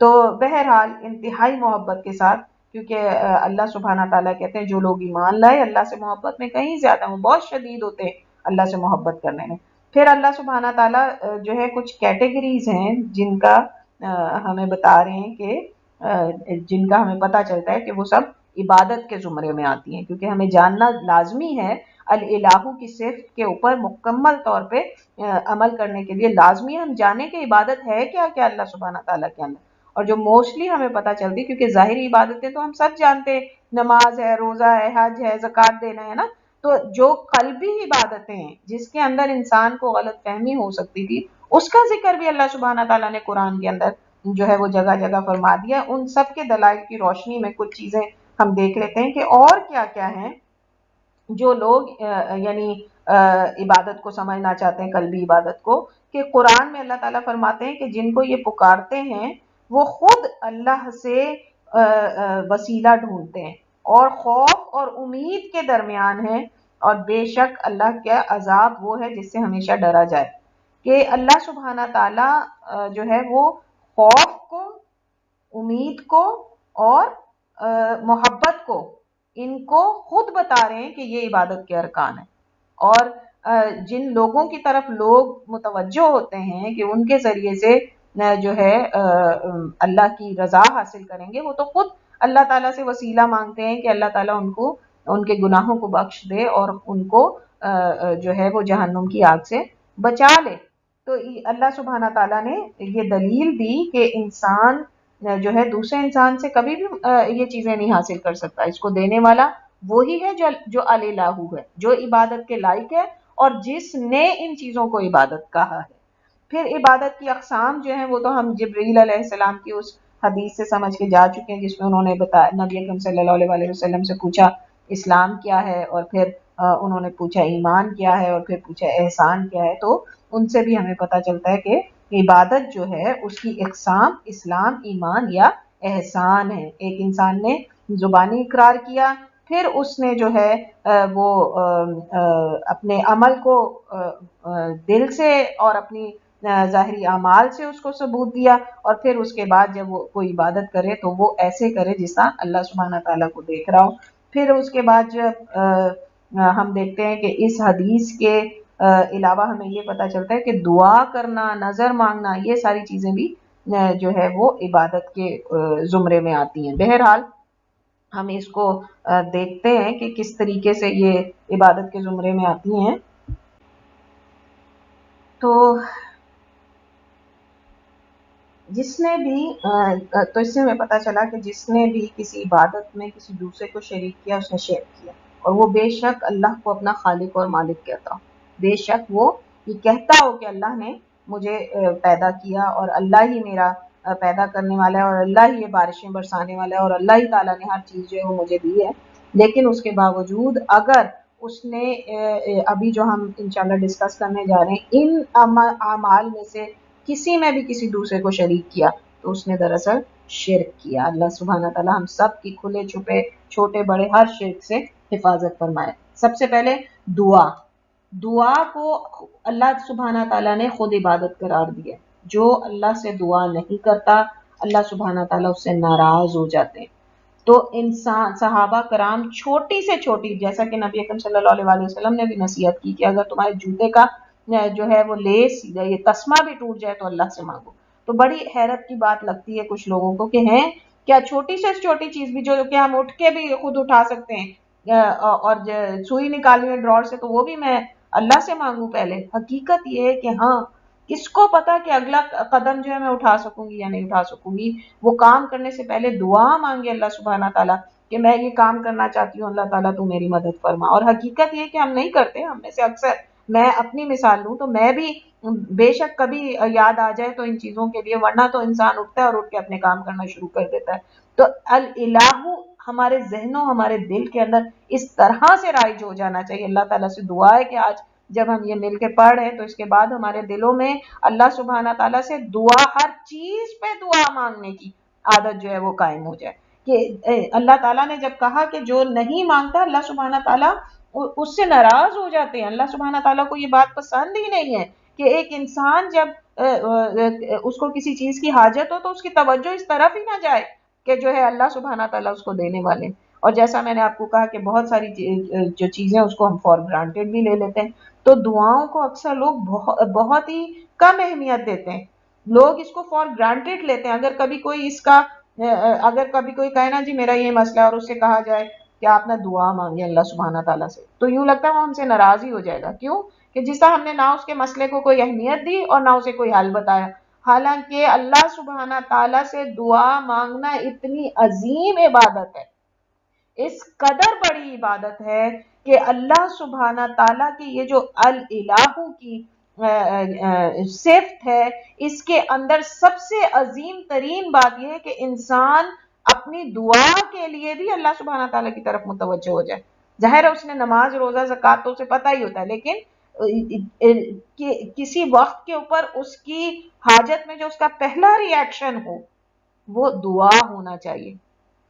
تو بہرحال انتہائی محبت کے ساتھ، کیونکہ اللہ سبحانہ تعالیٰ کہتے ہیں جو لوگ ایمان لائے اللہ سے محبت میں کہیں زیادہ، وہ بہت شدید ہوتے ہیں اللہ سے محبت کرنے میں. پھر اللہ سبحانہ تعالیٰ جو ہے کچھ کیٹیگریز ہیں جن کا ہمیں بتا رہے ہیں کہ جن کا ہمیں پتہ چلتا ہے کہ وہ سب عبادت کے زمرے میں آتی ہیں، کیونکہ ہمیں جاننا لازمی ہے الالہ کی صفت کے اوپر مکمل طور پہ عمل کرنے کے لیے لازمی ہم جانیں کہ عبادت ہے کیا کیا اللہ سبحانہ تعالیٰ کے اندر. اور جو موسٹلی ہمیں پتہ چلتی، کیونکہ ظاہری عبادتیں تو ہم سب جانتے ہیں، نماز ہے، روزہ ہے، حج ہے، زکوٰۃ دینا ہے نا. تو جو قلبی عبادتیں ہیں جس کے اندر انسان کو غلط فہمی ہو سکتی تھی، اس کا ذکر بھی اللہ سبحانہ تعالیٰ نے قرآن کے اندر جو ہے وہ جگہ جگہ فرما دیا. ان سب کے دلائل کی روشنی میں کچھ چیزیں ہم دیکھ لیتے ہیں کہ اور کیا کیا ہیں جو لوگ یعنی عبادت کو سمجھنا چاہتے ہیں، قلبی عبادت کو، کہ قرآن میں اللہ تعالیٰ فرماتے ہیں کہ جن کو یہ پکارتے ہیں وہ خود اللہ سے وسیلہ ڈھونڈتے ہیں اور خوف اور امید کے درمیان ہیں، اور بے شک اللہ کا عذاب وہ ہے جس سے ہمیشہ ڈرا جائے. کہ اللہ سبحانہ تعالیٰ جو ہے وہ خوف کو، امید کو اور محبت کو، ان کو خود بتا رہے ہیں کہ یہ عبادت کے ارکان ہیں. اور جن لوگوں کی طرف لوگ متوجہ ہوتے ہیں کہ ان کے ذریعے سے جو ہے اللہ کی رضا حاصل کریں گے، وہ تو خود اللہ تعالیٰ سے وسیلہ مانگتے ہیں کہ اللہ تعالیٰ ان کو ان کے گناہوں کو بخش دے اور ان کو جو ہے وہ جہنم کی آگ سے بچا لے. تو اللہ سبحانہ تعالیٰ نے یہ دلیل دی کہ انسان جو ہے دوسرے انسان سے کبھی بھی یہ چیزیں نہیں حاصل کر سکتا. اس کو دینے والا وہی ہے جو الہ ہے، جو عبادت کے لائق ہے اور جس نے ان چیزوں کو عبادت کہا ہے. پھر عبادت کی اقسام جو ہیں وہ تو ہم جبرائیل علیہ السلام کی اس حدیث سے سمجھ کے جا چکے ہیں جس میں انہوں نے بتایا، نبی اکرم صلی اللہ علیہ وآلہ وسلم سے پوچھا اسلام کیا ہے، اور پھر انہوں نے پوچھا ایمان کیا ہے، اور پھر پوچھا احسان کیا ہے. تو ان سے بھی ہمیں پتہ چلتا ہے کہ عبادت جو ہے اس کی اقسام اسلام، ایمان یا احسان ہے. ایک انسان نے زبانی اقرار کیا، پھر اس نے جو ہے وہ اپنے عمل کو دل سے اور اپنی ظاہری اعمال سے اس کو ثبوت دیا، اور پھر اس کے بعد جب وہ کوئی عبادت کرے تو وہ ایسے کرے جس طرح اللہ سبحانہ تعالیٰ کو دیکھ رہا ہو. پھر اس کے بعد جب ہم دیکھتے ہیں کہ اس حدیث کے علاوہ ہمیں یہ پتہ چلتا ہے کہ دعا کرنا، نظر مانگنا، یہ ساری چیزیں بھی جو ہے وہ عبادت کے زمرے میں آتی ہیں. بہرحال ہم اس کو دیکھتے ہیں کہ کس طریقے سے یہ عبادت کے زمرے میں آتی ہیں. تو جس نے بھی تو اس سے ہمیں پتہ چلا کہ جس نے بھی کسی عبادت میں کسی دوسرے کو شریک کیا اس نے شرک کیا، اور وہ بے شک اللہ کو اپنا خالق اور مالک کہتا ہو. بے شک وہ یہ کہتا ہو کہ اللہ نے مجھے پیدا کیا اور اللہ ہی میرا پیدا کرنے والا ہے اور اللہ ہی یہ بارشیں برسانے والا ہے اور اللہ ہی تعالیٰ نے ہر چیز جو ہے وہ مجھے دی ہے. لیکن اس کے باوجود اگر اس نے ابھی جو ہم انشاءاللہ ڈسکس کرنے جا رہے ہیں ان اعمال میں سے کسی میں بھی کسی دوسرے کو شریک کیا تو اس نے دراصل شرک کیا. اللہ سبحانہ تعالیٰ ہم سب کی کھلے چھپے چھوٹے بڑے ہر شرک سے حفاظت فرمائے. سب سے پہلے دعا کو اللہ سبحانہ تعالیٰ نے خود عبادت قرار دیا. جو اللہ سے دعا نہیں کرتا اللہ سبحانہ تعالیٰ اس سے ناراض ہو جاتے ہیں. تو انسان صحابہ کرام چھوٹی سے چھوٹی، جیسا کہ نبی اکرم صلی اللہ علیہ وسلم نے بھی نصیحت کی کہ اگر تمہارے جوتے کا جو ہے وہ لیس یہ تسمہ بھی ٹوٹ جائے تو اللہ سے مانگو. تو بڑی حیرت کی بات لگتی ہے کچھ لوگوں کو کہ ہیں کیا چھوٹی سے چھوٹی چیز بھی جو کہ ہم اٹھ کے بھی خود اٹھا سکتے ہیں اور سوئی نکالنی ہے ڈراور سے تو وہ بھی میں اللہ سے مانگوں پہلے. حقیقت یہ ہے کہ ہاں کس کو پتا کہ اگلا قدم جو ہے میں اٹھا سکوں گی یا نہیں اٹھا سکوں گی. وہ کام کرنے سے پہلے دعا مانگے اللہ سبحانہ تعالیٰ کہ میں یہ کام کرنا چاہتی ہوں اللہ تعالیٰ تو میری مدد فرما. اور حقیقت یہ کہ ہم نہیں کرتے, ہم میں سے اکثر, میں اپنی مثال لوں تو میں بھی بے شک کبھی یاد آ جائے تو ان چیزوں کے لیے, ورنہ تو انسان اٹھتا ہے اور اٹھ کے اپنے کام کرنا شروع کر دیتا ہے. تو الالہ ہمارے ذہنوں ہمارے دل کے اندر اس طرح سے رائج ہو جانا چاہیے. اللہ تعالیٰ سے دعا ہے کہ آج جب ہم یہ مل کے پڑھ رہے ہیں تو اس کے بعد ہمارے دلوں میں اللہ سبحانہ تعالیٰ سے دعا, ہر چیز پہ دعا مانگنے کی عادت جو ہے وہ قائم ہو جائے. کہ اللہ تعالیٰ نے جب کہا کہ جو نہیں مانگتا اللہ سبحانہ تعالیٰ اس سے ناراض ہو جاتے ہیں. اللہ سبحانہ تعالیٰ کو یہ بات پسند ہی نہیں ہے کہ ایک انسان جب اس کو کسی چیز کی حاجت ہو تو اس کی توجہ اس طرف ہی نہ جائے کہ جو ہے اللہ سبحانہ تعالیٰ اس کو دینے والے. اور جیسا میں نے آپ کو کہا کہ بہت ساری جو چیزیں اس کو ہم فار گرانٹیڈ بھی لے لیتے ہیں. تو دعاؤں کو اکثر لوگ بہت ہی کم اہمیت دیتے ہیں, لوگ اس کو فار گرانٹیڈ لیتے ہیں. اگر کبھی کوئی کہے نا جی میرا یہ مسئلہ ہے اور اس سے کہا جائے کہ آپ نے دعا مانگی اللہ سبحانہ تعالیٰ سے, تو یوں لگتا ہے وہ ہم سے ناراض ہی ہو جائے گا. کیوں کہ جس طرح ہم نے نہ اس کے مسئلے کو کوئی اہمیت دی اور نہ اسے کوئی حل بتایا. حالانکہ اللہ سبحانہ تعالیٰ سے دعا مانگنا اتنی عظیم عبادت ہے, اس قدر بڑی عبادت ہے کہ اللہ سبحانہ تعالیٰ کی یہ جو الالہ کی صفت ہے, اس کے اندر سب سے عظیم ترین بات یہ ہے کہ انسان اپنی دعا کے لیے بھی اللہ سبحانہ تعالیٰ کی طرف متوجہ ہو جائے. ظاہر ہے اس نے نماز روزہ زکوٰۃ تو اسے پتہ ہی ہوتا ہے, لیکن کسی وقت کے اوپر اس کی حاجت میں جو اس کا پہلا ری ایکشن ہو وہ دعا ہونا چاہیے.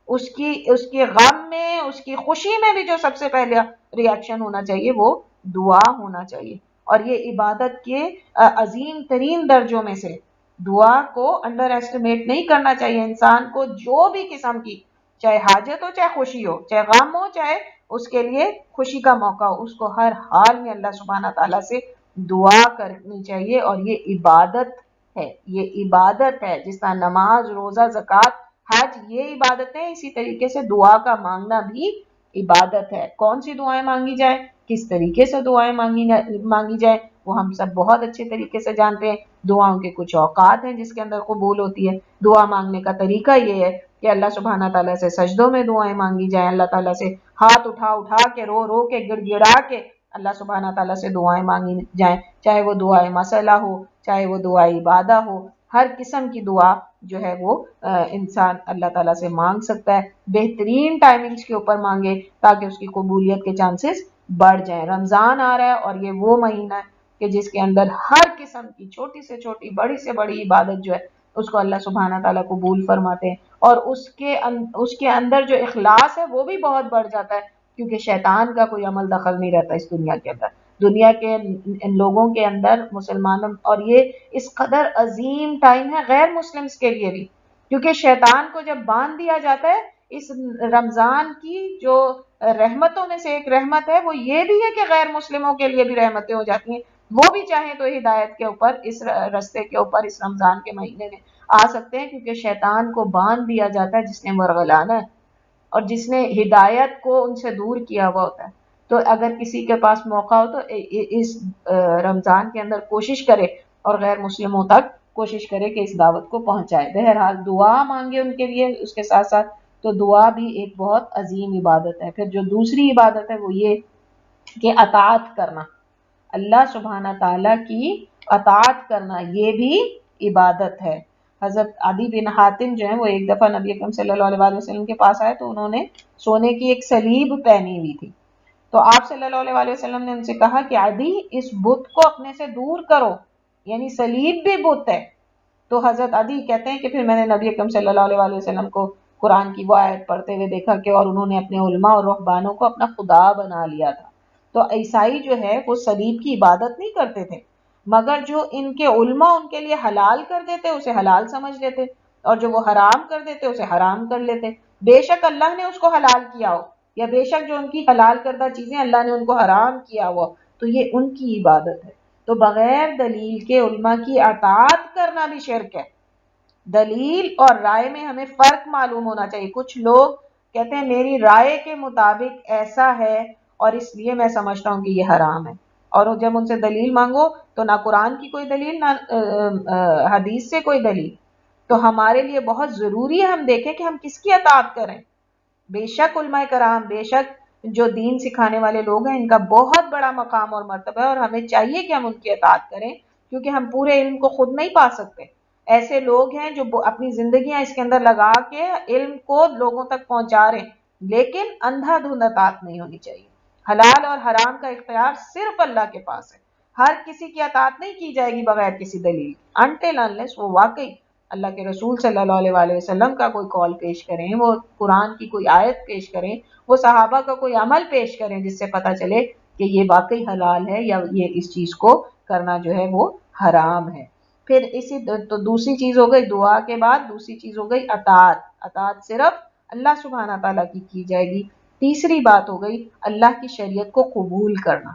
اس کی غم میں, اس کی خوشی میں بھی جو سب سے پہلے ری ایکشن ہونا چاہیے وہ دعا ہونا چاہیے. اور یہ عبادت کے عظیم ترین درجوں میں سے, دعا کو انڈر ایسٹیمیٹ نہیں کرنا چاہیے. انسان کو جو بھی قسم کی چاہے حاجت ہو چاہے خوشی ہو, چاہے غم ہو چاہے اس کے لیے خوشی کا موقع ہو, اس کو ہر حال میں اللہ سبحانہ تعالیٰ سے دعا کرنی چاہیے. اور یہ عبادت ہے, یہ عبادت ہے. جس طرح نماز روزہ زکوٰۃ حج یہ عبادت ہے, اسی طریقے سے دعا کا مانگنا بھی عبادت ہے. کون سی دعائیں مانگی جائیں, کس طریقے سے دعائیں مانگی جائیں وہ ہم سب بہت اچھے طریقے سے جانتے ہیں. دعاؤں کے کچھ اوقات ہیں جس کے اندر قبول ہوتی ہے. دعا مانگنے کا طریقہ یہ ہے کہ اللہ سبحانہ تعالیٰ سے سجدوں میں دعائیں مانگی جائیں, اللہ تعالیٰ سے ہاتھ اٹھا کے رو کے گڑ گڑا کے اللہ سبحانہ تعالیٰ سے دعائیں مانگی جائیں, چاہے وہ دعائیں مسئلہ ہو چاہے وہ دعائیں عبادہ ہو. ہر قسم کی دعا جو ہے وہ انسان اللہ تعالیٰ سے مانگ سکتا ہے. بہترین ٹائمنگز کے اوپر مانگے تاکہ اس کی قبولیت کے چانسز بڑھ جائیں. رمضان آ رہا ہے اور یہ وہ مہینہ ہے کہ جس کے اندر ہر قسم کی چھوٹی سے چھوٹی بڑی سے بڑی عبادت جو ہے اس کو اللہ سبحانہ تعالیٰ قبول فرماتے ہیں. اور اس کے اندر جو اخلاص ہے وہ بھی بہت بڑھ جاتا ہے, کیونکہ شیطان کا کوئی عمل دخل نہیں رہتا اس دنیا کے اندر. دنیا کے لوگوں کے اندر مسلمانوں, اور یہ اس قدر عظیم ٹائم ہے غیر مسلمز کے لیے بھی, کیونکہ شیطان کو جب باندھ دیا جاتا ہے اس رمضان کی جو رحمتوں میں سے ایک رحمت ہے وہ یہ بھی ہے کہ غیر مسلموں کے لیے بھی رحمتیں ہو جاتی ہیں. وہ بھی چاہیں تو ہدایت کے اوپر اس رستے کے اوپر اس رمضان کے مہینے میں آ سکتے ہیں, کیونکہ شیطان کو باندھ دیا جاتا ہے جس نے ورغلانا ہے اور جس نے ہدایت کو ان سے دور کیا ہوا ہوتا ہے. تو اگر کسی کے پاس موقع ہو تو اس رمضان کے اندر کوشش کرے اور غیر مسلموں تک کوشش کرے کہ اس دعوت کو پہنچائے. بہرحال دعا مانگے ان کے لیے, اس کے ساتھ ساتھ تو دعا بھی ایک بہت عظیم عبادت ہے. پھر جو دوسری عبادت ہے وہ یہ کہ اطاعت کرنا, اللہ سبحانہ تعالیٰ کی اطاعت کرنا یہ بھی عبادت ہے. حضرت عدی بن حاتم جو ہیں وہ ایک دفعہ نبی اکرم صلی اللہ علیہ وسلم کے پاس آئے تو انہوں نے سونے کی ایک سلیب پہنی ہوئی تھی. تو آپ صلی اللہ علیہ وسلم نے ان سے کہا کہ عدی اس بت کو اپنے سے دور کرو, یعنی سلیب بھی بت ہے. تو حضرت عدی کہتے ہیں کہ پھر میں نے نبی اکرم صلی اللہ علیہ وسلم کو قرآن کی وہ آیت پڑھتے ہوئے دیکھا کہ اور انہوں نے اپنے علماء اور رہبانوں کو اپنا خدا بنا لیا تھا. تو عیسائی جو ہے وہ صلیب کی عبادت نہیں کرتے تھے, مگر جو ان کے علماء ان کے لیے حلال کر دیتے اسے حلال سمجھ لیتے, اور جو وہ حرام کر دیتے اسے حرام کر لیتے. بے شک اللہ نے اس کو حلال کیا ہو, یا بے شک جو ان کی حلال کردہ چیزیں اللہ نے ان کو حرام کیا ہوا, تو یہ ان کی عبادت ہے. تو بغیر دلیل کے علماء کی اطاعت کرنا بھی شرک ہے. دلیل اور رائے میں ہمیں فرق معلوم ہونا چاہیے. کچھ لوگ کہتے ہیں میری رائے کے مطابق ایسا ہے اور اس لیے میں سمجھتا ہوں کہ یہ حرام ہے, اور جب ان سے دلیل مانگو تو نہ قرآن کی کوئی دلیل نہ حدیث سے کوئی دلیل. تو ہمارے لیے بہت ضروری ہے ہم دیکھیں کہ ہم کس کی اطاعت کریں. بے شک علماء کرام, بے شک جو دین سکھانے والے لوگ ہیں, ان کا بہت بڑا مقام اور مرتبہ ہے, اور ہمیں چاہیے کہ ہم ان کی اطاعت کریں, کیونکہ ہم پورے علم کو خود نہیں پا سکتے. ایسے لوگ ہیں جو اپنی زندگیاں اس کے اندر لگا کے علم کو لوگوں تک پہنچا رہے ہیں, لیکن اندھا دھند اطاعت نہیں ہونی چاہیے. حلال اور حرام کا اختیار صرف اللہ کے پاس ہے. ہر کسی کی اطاعت نہیں کی جائے گی بغیر کسی دلیل, انٹل انلیس وہ واقعی اللہ کے رسول صلی اللہ علیہ وآلہ وسلم کا کوئی قول پیش کریں, وہ قرآن کی کوئی آیت پیش کریں, وہ صحابہ کا کوئی عمل پیش کریں جس سے پتہ چلے کہ یہ واقعی حلال ہے یا یہ اس چیز کو کرنا جو ہے وہ حرام ہے. پھر اسی تو دوسری چیز ہو گئی دعا کے بعد, دوسری چیز ہو گئی اطاعت. اطاعت صرف اللہ سبحانہ تعالیٰ کی جائے گی. تیسری بات ہو گئی اللہ کی شریعت کو قبول کرنا.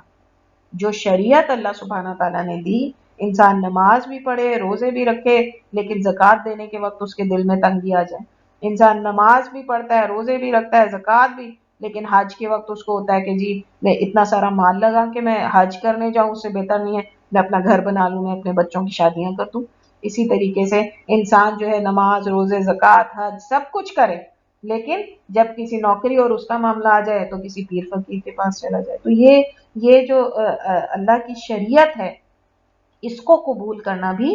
جو شریعت اللہ سبحانہ تعالیٰ نے دی, انسان نماز بھی پڑھے, روزے بھی رکھے, لیکن زکوٰۃ دینے کے وقت اس کے دل میں تنگی آ جائے. انسان نماز بھی پڑھتا ہے, روزے بھی رکھتا ہے, زکوٰۃ بھی, لیکن حج کے وقت اس کو ہوتا ہے کہ جی میں اتنا سارا مال لگا کہ میں حج کرنے جاؤں, اس سے بہتر نہیں ہے میں اپنا گھر بنا لوں, میں اپنے بچوں کی شادیاں کر دوں. اسی طریقے سے انسان جو ہے نماز, روزے, زکوٰۃ, حج سب کچھ کرے, لیکن جب کسی نوکری اور اس کا معاملہ آ جائے تو کسی پیر فقیر کے پاس چلا جائے. تو یہ جو اللہ کی شریعت ہے اس کو قبول کرنا بھی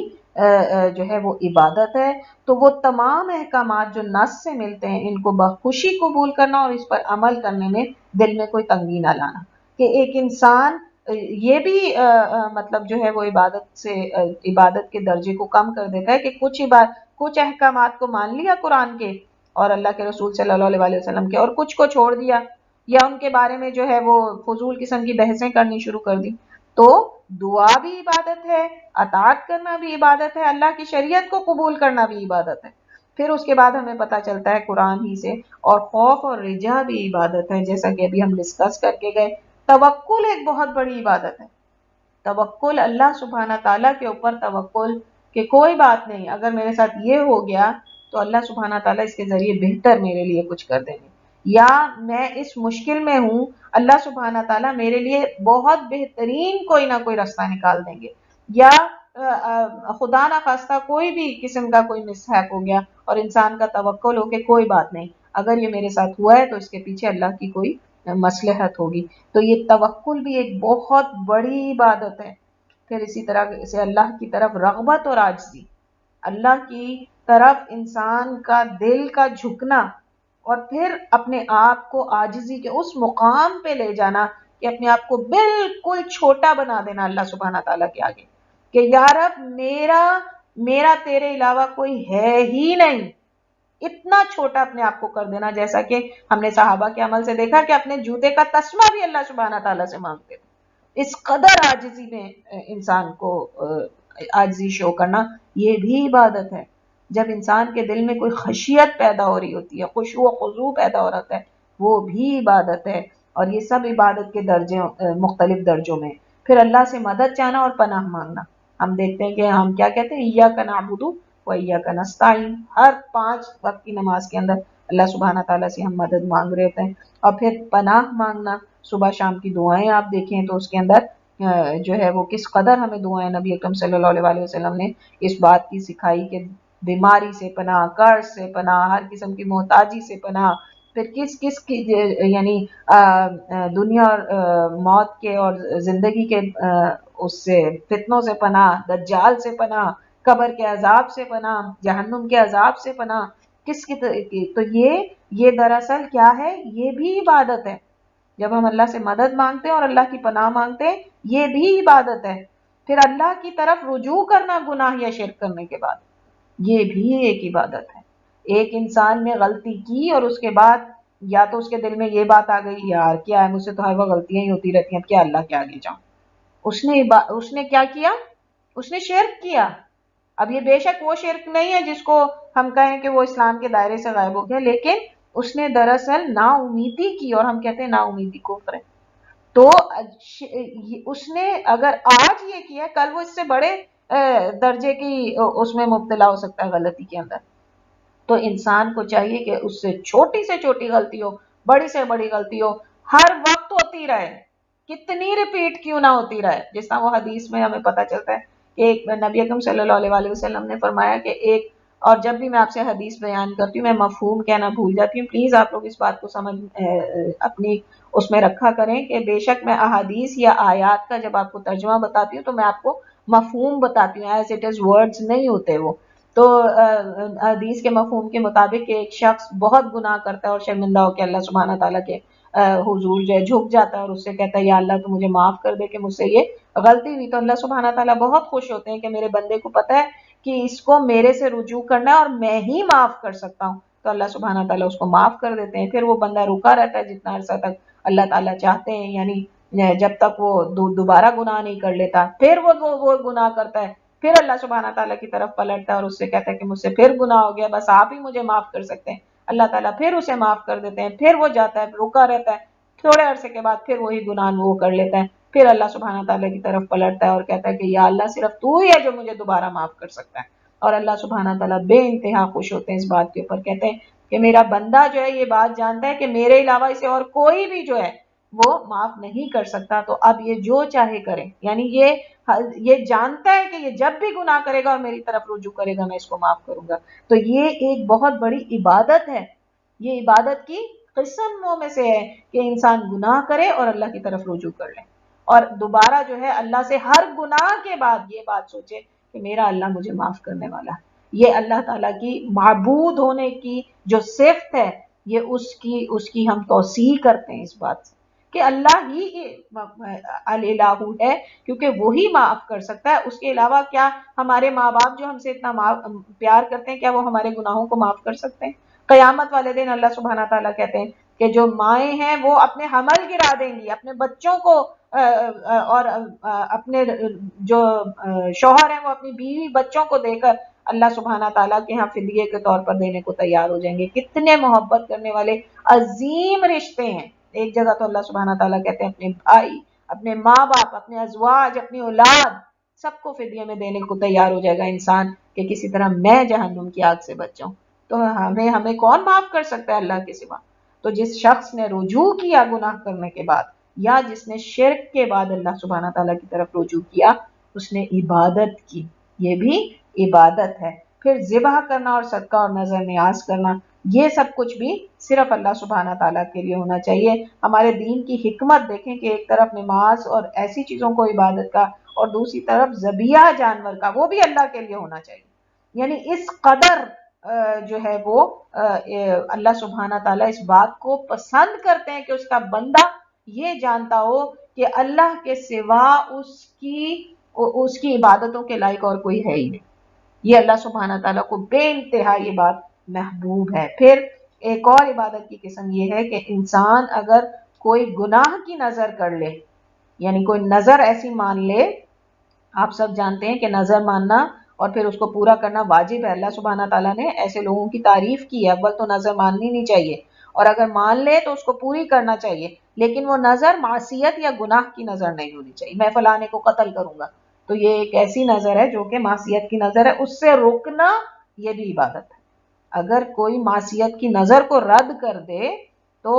جو ہے وہ عبادت ہے. تو وہ تمام احکامات جو نص سے ملتے ہیں ان کو بخوشی قبول کرنا, اور اس پر عمل کرنے میں دل میں کوئی تنگی نہ لانا. کہ ایک انسان یہ بھی مطلب جو ہے وہ عبادت کے درجے کو کم کر دیتا ہے کہ کچھ احکامات کو مان لیا قرآن کے اور اللہ کے رسول صلی اللہ علیہ وسلم کے, اور کچھ کو چھوڑ دیا, یا ان کے بارے میں جو ہے وہ فضول قسم کی بحثیں کرنی شروع کر دی. تو دعا بھی عبادت ہے, اطاعت کرنا بھی عبادت ہے, اللہ کی شریعت کو قبول کرنا بھی عبادت ہے. پھر اس کے بعد ہمیں پتہ چلتا ہے قرآن ہی سے, اور خوف اور رجا بھی عبادت ہے, جیسا کہ ابھی ہم ڈسکس کر کے گئے. توکل ایک بہت بڑی عبادت ہے. توکل اللہ سبحانہ تعالیٰ کے اوپر توکل کہ کوئی بات نہیں, اگر میرے ساتھ یہ ہو گیا تو اللہ سبحانہ تعالیٰ اس کے ذریعے بہتر میرے لیے کچھ کر دیں گے, یا میں اس مشکل میں ہوں, اللہ سبحانہ تعالیٰ میرے لیے بہت بہترین کوئی نہ کوئی راستہ نکال دیں گے, یا خدا نہ خواستہ کوئی بھی قسم کا کوئی مسہیپ ہو گیا اور انسان کا توکل ہو کہ کوئی بات نہیں, اگر یہ میرے ساتھ ہوا ہے تو اس کے پیچھے اللہ کی کوئی مصلحت ہوگی. تو یہ توکل بھی ایک بہت بڑی عبادت ہے. پھر اسی طرح سے اللہ کی طرف رغبت اور عاجزی, اللہ کی طرف انسان کا دل کا جھکنا, اور پھر اپنے آپ کو عاجزی کے اس مقام پہ لے جانا کہ اپنے آپ کو بالکل چھوٹا بنا دینا اللہ سبحانہ تعالیٰ کے آگے, کہ یا رب میرا تیرے علاوہ کوئی ہے ہی نہیں. اتنا چھوٹا اپنے آپ کو کر دینا, جیسا کہ ہم نے صحابہ کے عمل سے دیکھا کہ اپنے جوتے کا تسمہ بھی اللہ سبحانہ تعالیٰ سے مانگتے تھے. اس قدر عاجزی میں انسان کو عاجزی شو کرنا یہ بھی عبادت ہے. جب انسان کے دل میں کوئی خشیت پیدا ہو رہی ہوتی ہے, خشوع و خضوع پیدا ہو رہا ہے, وہ بھی عبادت ہے. اور یہ سب عبادت کے درجے مختلف درجوں میں. پھر اللہ سے مدد چاہنا اور پناہ مانگنا. ہم دیکھتے ہیں کہ ہم کیا کہتے ہیں, ایاک نعبد و ایاک نستعین, ہر 5 وقت کی نماز کے اندر اللہ سبحانہ تعالیٰ سے ہم مدد مانگ رہے ہوتے ہیں. اور پھر پناہ مانگنا, صبح شام کی دعائیں آپ دیکھیں تو اس کے اندر جو ہے وہ کس قدر ہمیں دعائیں نبی اکرم صلی اللہ علیہ وسلم نے اس بات کی سکھائی کہ بیماری سے پناہ, قرض سے پناہ, ہر قسم کی محتاجی سے پناہ, پھر کس کی یعنی دنیا اور موت کے اور زندگی کے اس سے فتنوں سے پناہ, دجال سے پناہ, قبر کے عذاب سے پناہ, جہنم کے عذاب سے پناہ, کس کی. تو یہ دراصل کیا ہے, یہ بھی عبادت ہے. جب ہم اللہ سے مدد مانگتے ہیں اور اللہ کی پناہ مانگتے ہیں یہ بھی عبادت ہے. پھر اللہ کی طرف رجوع کرنا گناہ یا شرک کرنے کے بعد, یہ بھی ایک عبادت ہے. ایک انسان نے غلطی کی اور اس کے بعد یا تو اس کے دل میں یہ بات آ گئی یار کیا ہے, مجھ سے تو ہر وقت غلطیاں ہی ہوتی رہتی ہیں, اب کیا اللہ کے آگے جاؤں. اس نے کیا کیا, اس نے شرک کیا. اب یہ بے شک وہ شرک نہیں ہے جس کو ہم کہیں کہ وہ اسلام کے دائرے سے غائب ہو گیا, لیکن اس نے دراصل نا امیدی کی, اور ہم کہتے ہیں نا امیدی کفر ہے. تو اس نے اگر آج یہ کیا, کل وہ اس سے بڑے درجے کی اس میں مبتلا ہو سکتا ہے غلطی کے اندر. تو انسان کو چاہیے کہ اس سے چھوٹی غلطی ہو، بڑی سے بڑی غلطی ہو، ہر وقت ہوتی رہے، کتنی ریپیٹ کیوں نہ ہوتی رہے. جس طرح وہ حدیث میں ہمیں پتہ چلتا ہے کہ ایک نبی اکرم صلی اللہ علیہ وآلہ وسلم نے فرمایا کہ ایک، اور جب بھی میں آپ سے حدیث بیان کرتی ہوں میں مفہوم کہنا بھول جاتی ہوں، پلیز آپ لوگ اس بات کو سمجھ اپنی اس میں رکھا کریں کہ بے شک میں احادیث یا آیات کا جب آپ کو ترجمہ بتاتی ہوں تو میں آپ کو مفہوم بتاتی ہوں، ایز اٹ از ورڈز نہیں ہوتے وہ. تو حدیث کے مفہوم کے مطابق ایک شخص بہت گناہ کرتا ہے اور شرمندہ ہو کے اللہ سبحانہ تعالیٰ کے حضور جو ہے جھک جاتا ہے اور اس سے کہتا ہے یا اللہ تو مجھے معاف کر دے کہ مجھ سے یہ غلطی ہوئی. تو اللہ سبحانہ تعالیٰ بہت خوش ہوتے ہیں کہ میرے بندے کو پتہ ہے کہ اس کو میرے سے رجوع کرنا ہے اور میں ہی معاف کر سکتا ہوں. تو اللہ سبحانہ تعالیٰ اس کو معاف کر دیتے ہیں. پھر وہ بندہ رکا رہتا ہے جتنا عرصہ تک اللہ تعالیٰ چاہتے ہیں، یعنی جب تک وہ دوبارہ گناہ نہیں کر لیتا. پھر وہ گناہ کرتا ہے، پھر اللہ سبحانہ تعالیٰ کی طرف پلٹتا ہے اور اس سے کہتا ہے کہ مجھ سے پھر گناہ ہو گیا، بس آپ ہی مجھے معاف کر سکتے ہیں. اللہ تعالیٰ پھر اسے معاف کر دیتے ہیں، پھر وہ جاتا ہے رکا رہتا ہے، تھوڑے عرصے کے بعد پھر وہی گناہ وہ کر لیتا ہے. پھر اللہ سبحانہ تعالیٰ کی طرف پلٹتا ہے اور کہتا ہے کہ یا اللہ صرف تو ہی ہے جو مجھے دوبارہ معاف کر سکتا ہے. اور اللہ سبحانہ تعالیٰ بے انتہا خوش ہوتے ہیں اس بات کے اوپر، کہتے ہیں کہ میرا بندہ جو ہے یہ بات جانتا ہے کہ میرے علاوہ اسے اور کوئی بھی جو ہے وہ معاف نہیں کر سکتا، تو اب یہ جو چاہے کرے. یعنی یہ جانتا ہے کہ یہ جب بھی گناہ کرے گا اور میری طرف رجوع کرے گا میں اس کو معاف کروں گا. تو یہ ایک بہت بڑی عبادت ہے، یہ عبادت کی قسموں میں سے ہے کہ انسان گناہ کرے اور اللہ کی طرف رجوع کر لے، اور دوبارہ جو ہے اللہ سے ہر گناہ کے بعد یہ بات سوچے کہ میرا اللہ مجھے معاف کرنے والا ہے. یہ اللہ تعالیٰ کی معبود ہونے کی جو صفت ہے، یہ اس کی ہم توثیق کرتے ہیں اس بات سے کہ اللہ ہی الہ ہے، کیونکہ وہی معاف کر سکتا ہے. اس کے علاوہ کیا ہمارے ماں باپ جو ہم سے اتنا پیار کرتے ہیں کیا وہ ہمارے گناہوں کو معاف کر سکتے ہیں؟ قیامت والے دن اللہ سبحانہ تعالیٰ کہتے ہیں کہ جو مائیں ہیں وہ اپنے حمل گرا دیں گی، اپنے بچوں کو اور اپنے جو شوہر ہیں وہ اپنی بیوی بچوں کو دے کر اللہ سبحانہ تعالیٰ کے ہاں فدیے کے طور پر دینے کو تیار ہو جائیں گے. کتنے محبت کرنے والے عظیم رشتے ہیں. ایک جگہ تو اللہ سبحانہ تعالیٰ کہتے ہیں اپنے بھائی، اپنے ماں باپ، اپنے ازواج، اپنی اولاد سب کو فدیے میں دینے کو تیار ہو جائے گا انسان کہ کسی طرح میں جہنم کی آگ سے بچ جاؤں. تو ہمیں کون معاف کر سکتا ہے اللہ کے سوا؟ تو جس شخص نے رجوع کیا گناہ کرنے کے بعد، یا جس نے شرک کے بعد اللہ سبحانہ تعالیٰ کی طرف رجوع کیا، اس نے عبادت کی. یہ بھی عبادت ہے. پھر ذبح کرنا اور صدقہ اور نظر نیاز کرنا، یہ سب کچھ بھی صرف اللہ سبحانہ تعالیٰ کے لیے ہونا چاہیے. ہمارے دین کی حکمت دیکھیں کہ ایک طرف نماز اور ایسی چیزوں کو عبادت کا، اور دوسری طرف ذبیحہ جانور کا وہ بھی اللہ کے لیے ہونا چاہیے. یعنی اس قدر جو ہے وہ اللہ سبحانہ تعالیٰ اس بات کو پسند کرتے ہیں کہ اس کا بندہ یہ جانتا ہو کہ اللہ کے سوا اس کی عبادتوں کے لائق اور کوئی ہے ہی نہیں. یہ اللہ سبحانہ تعالیٰ کو بے انتہا یہ بات محبوب ہے. پھر ایک اور عبادت کی قسم یہ ہے کہ انسان اگر کوئی گناہ کی نظر کر لے، یعنی کوئی نظر ایسی مان لے. آپ سب جانتے ہیں کہ نظر ماننا اور پھر اس کو پورا کرنا واجب ہے. اللہ سبحانہ تعالیٰ نے ایسے لوگوں کی تعریف کی ہے. اول تو نظر ماننی نہیں چاہیے، اور اگر مان لے تو اس کو پوری کرنا چاہیے، لیکن وہ نظر معصیت یا گناہ کی نظر نہیں ہونی چاہیے. میں فلانے کو قتل کروں گا، تو یہ ایک ایسی نظر ہے جو کہ معصیت کی نظر ہے. اس سے رکنا یہ بھی عبادت ہے. اگر کوئی معصیت کی نظر کو رد کر دے تو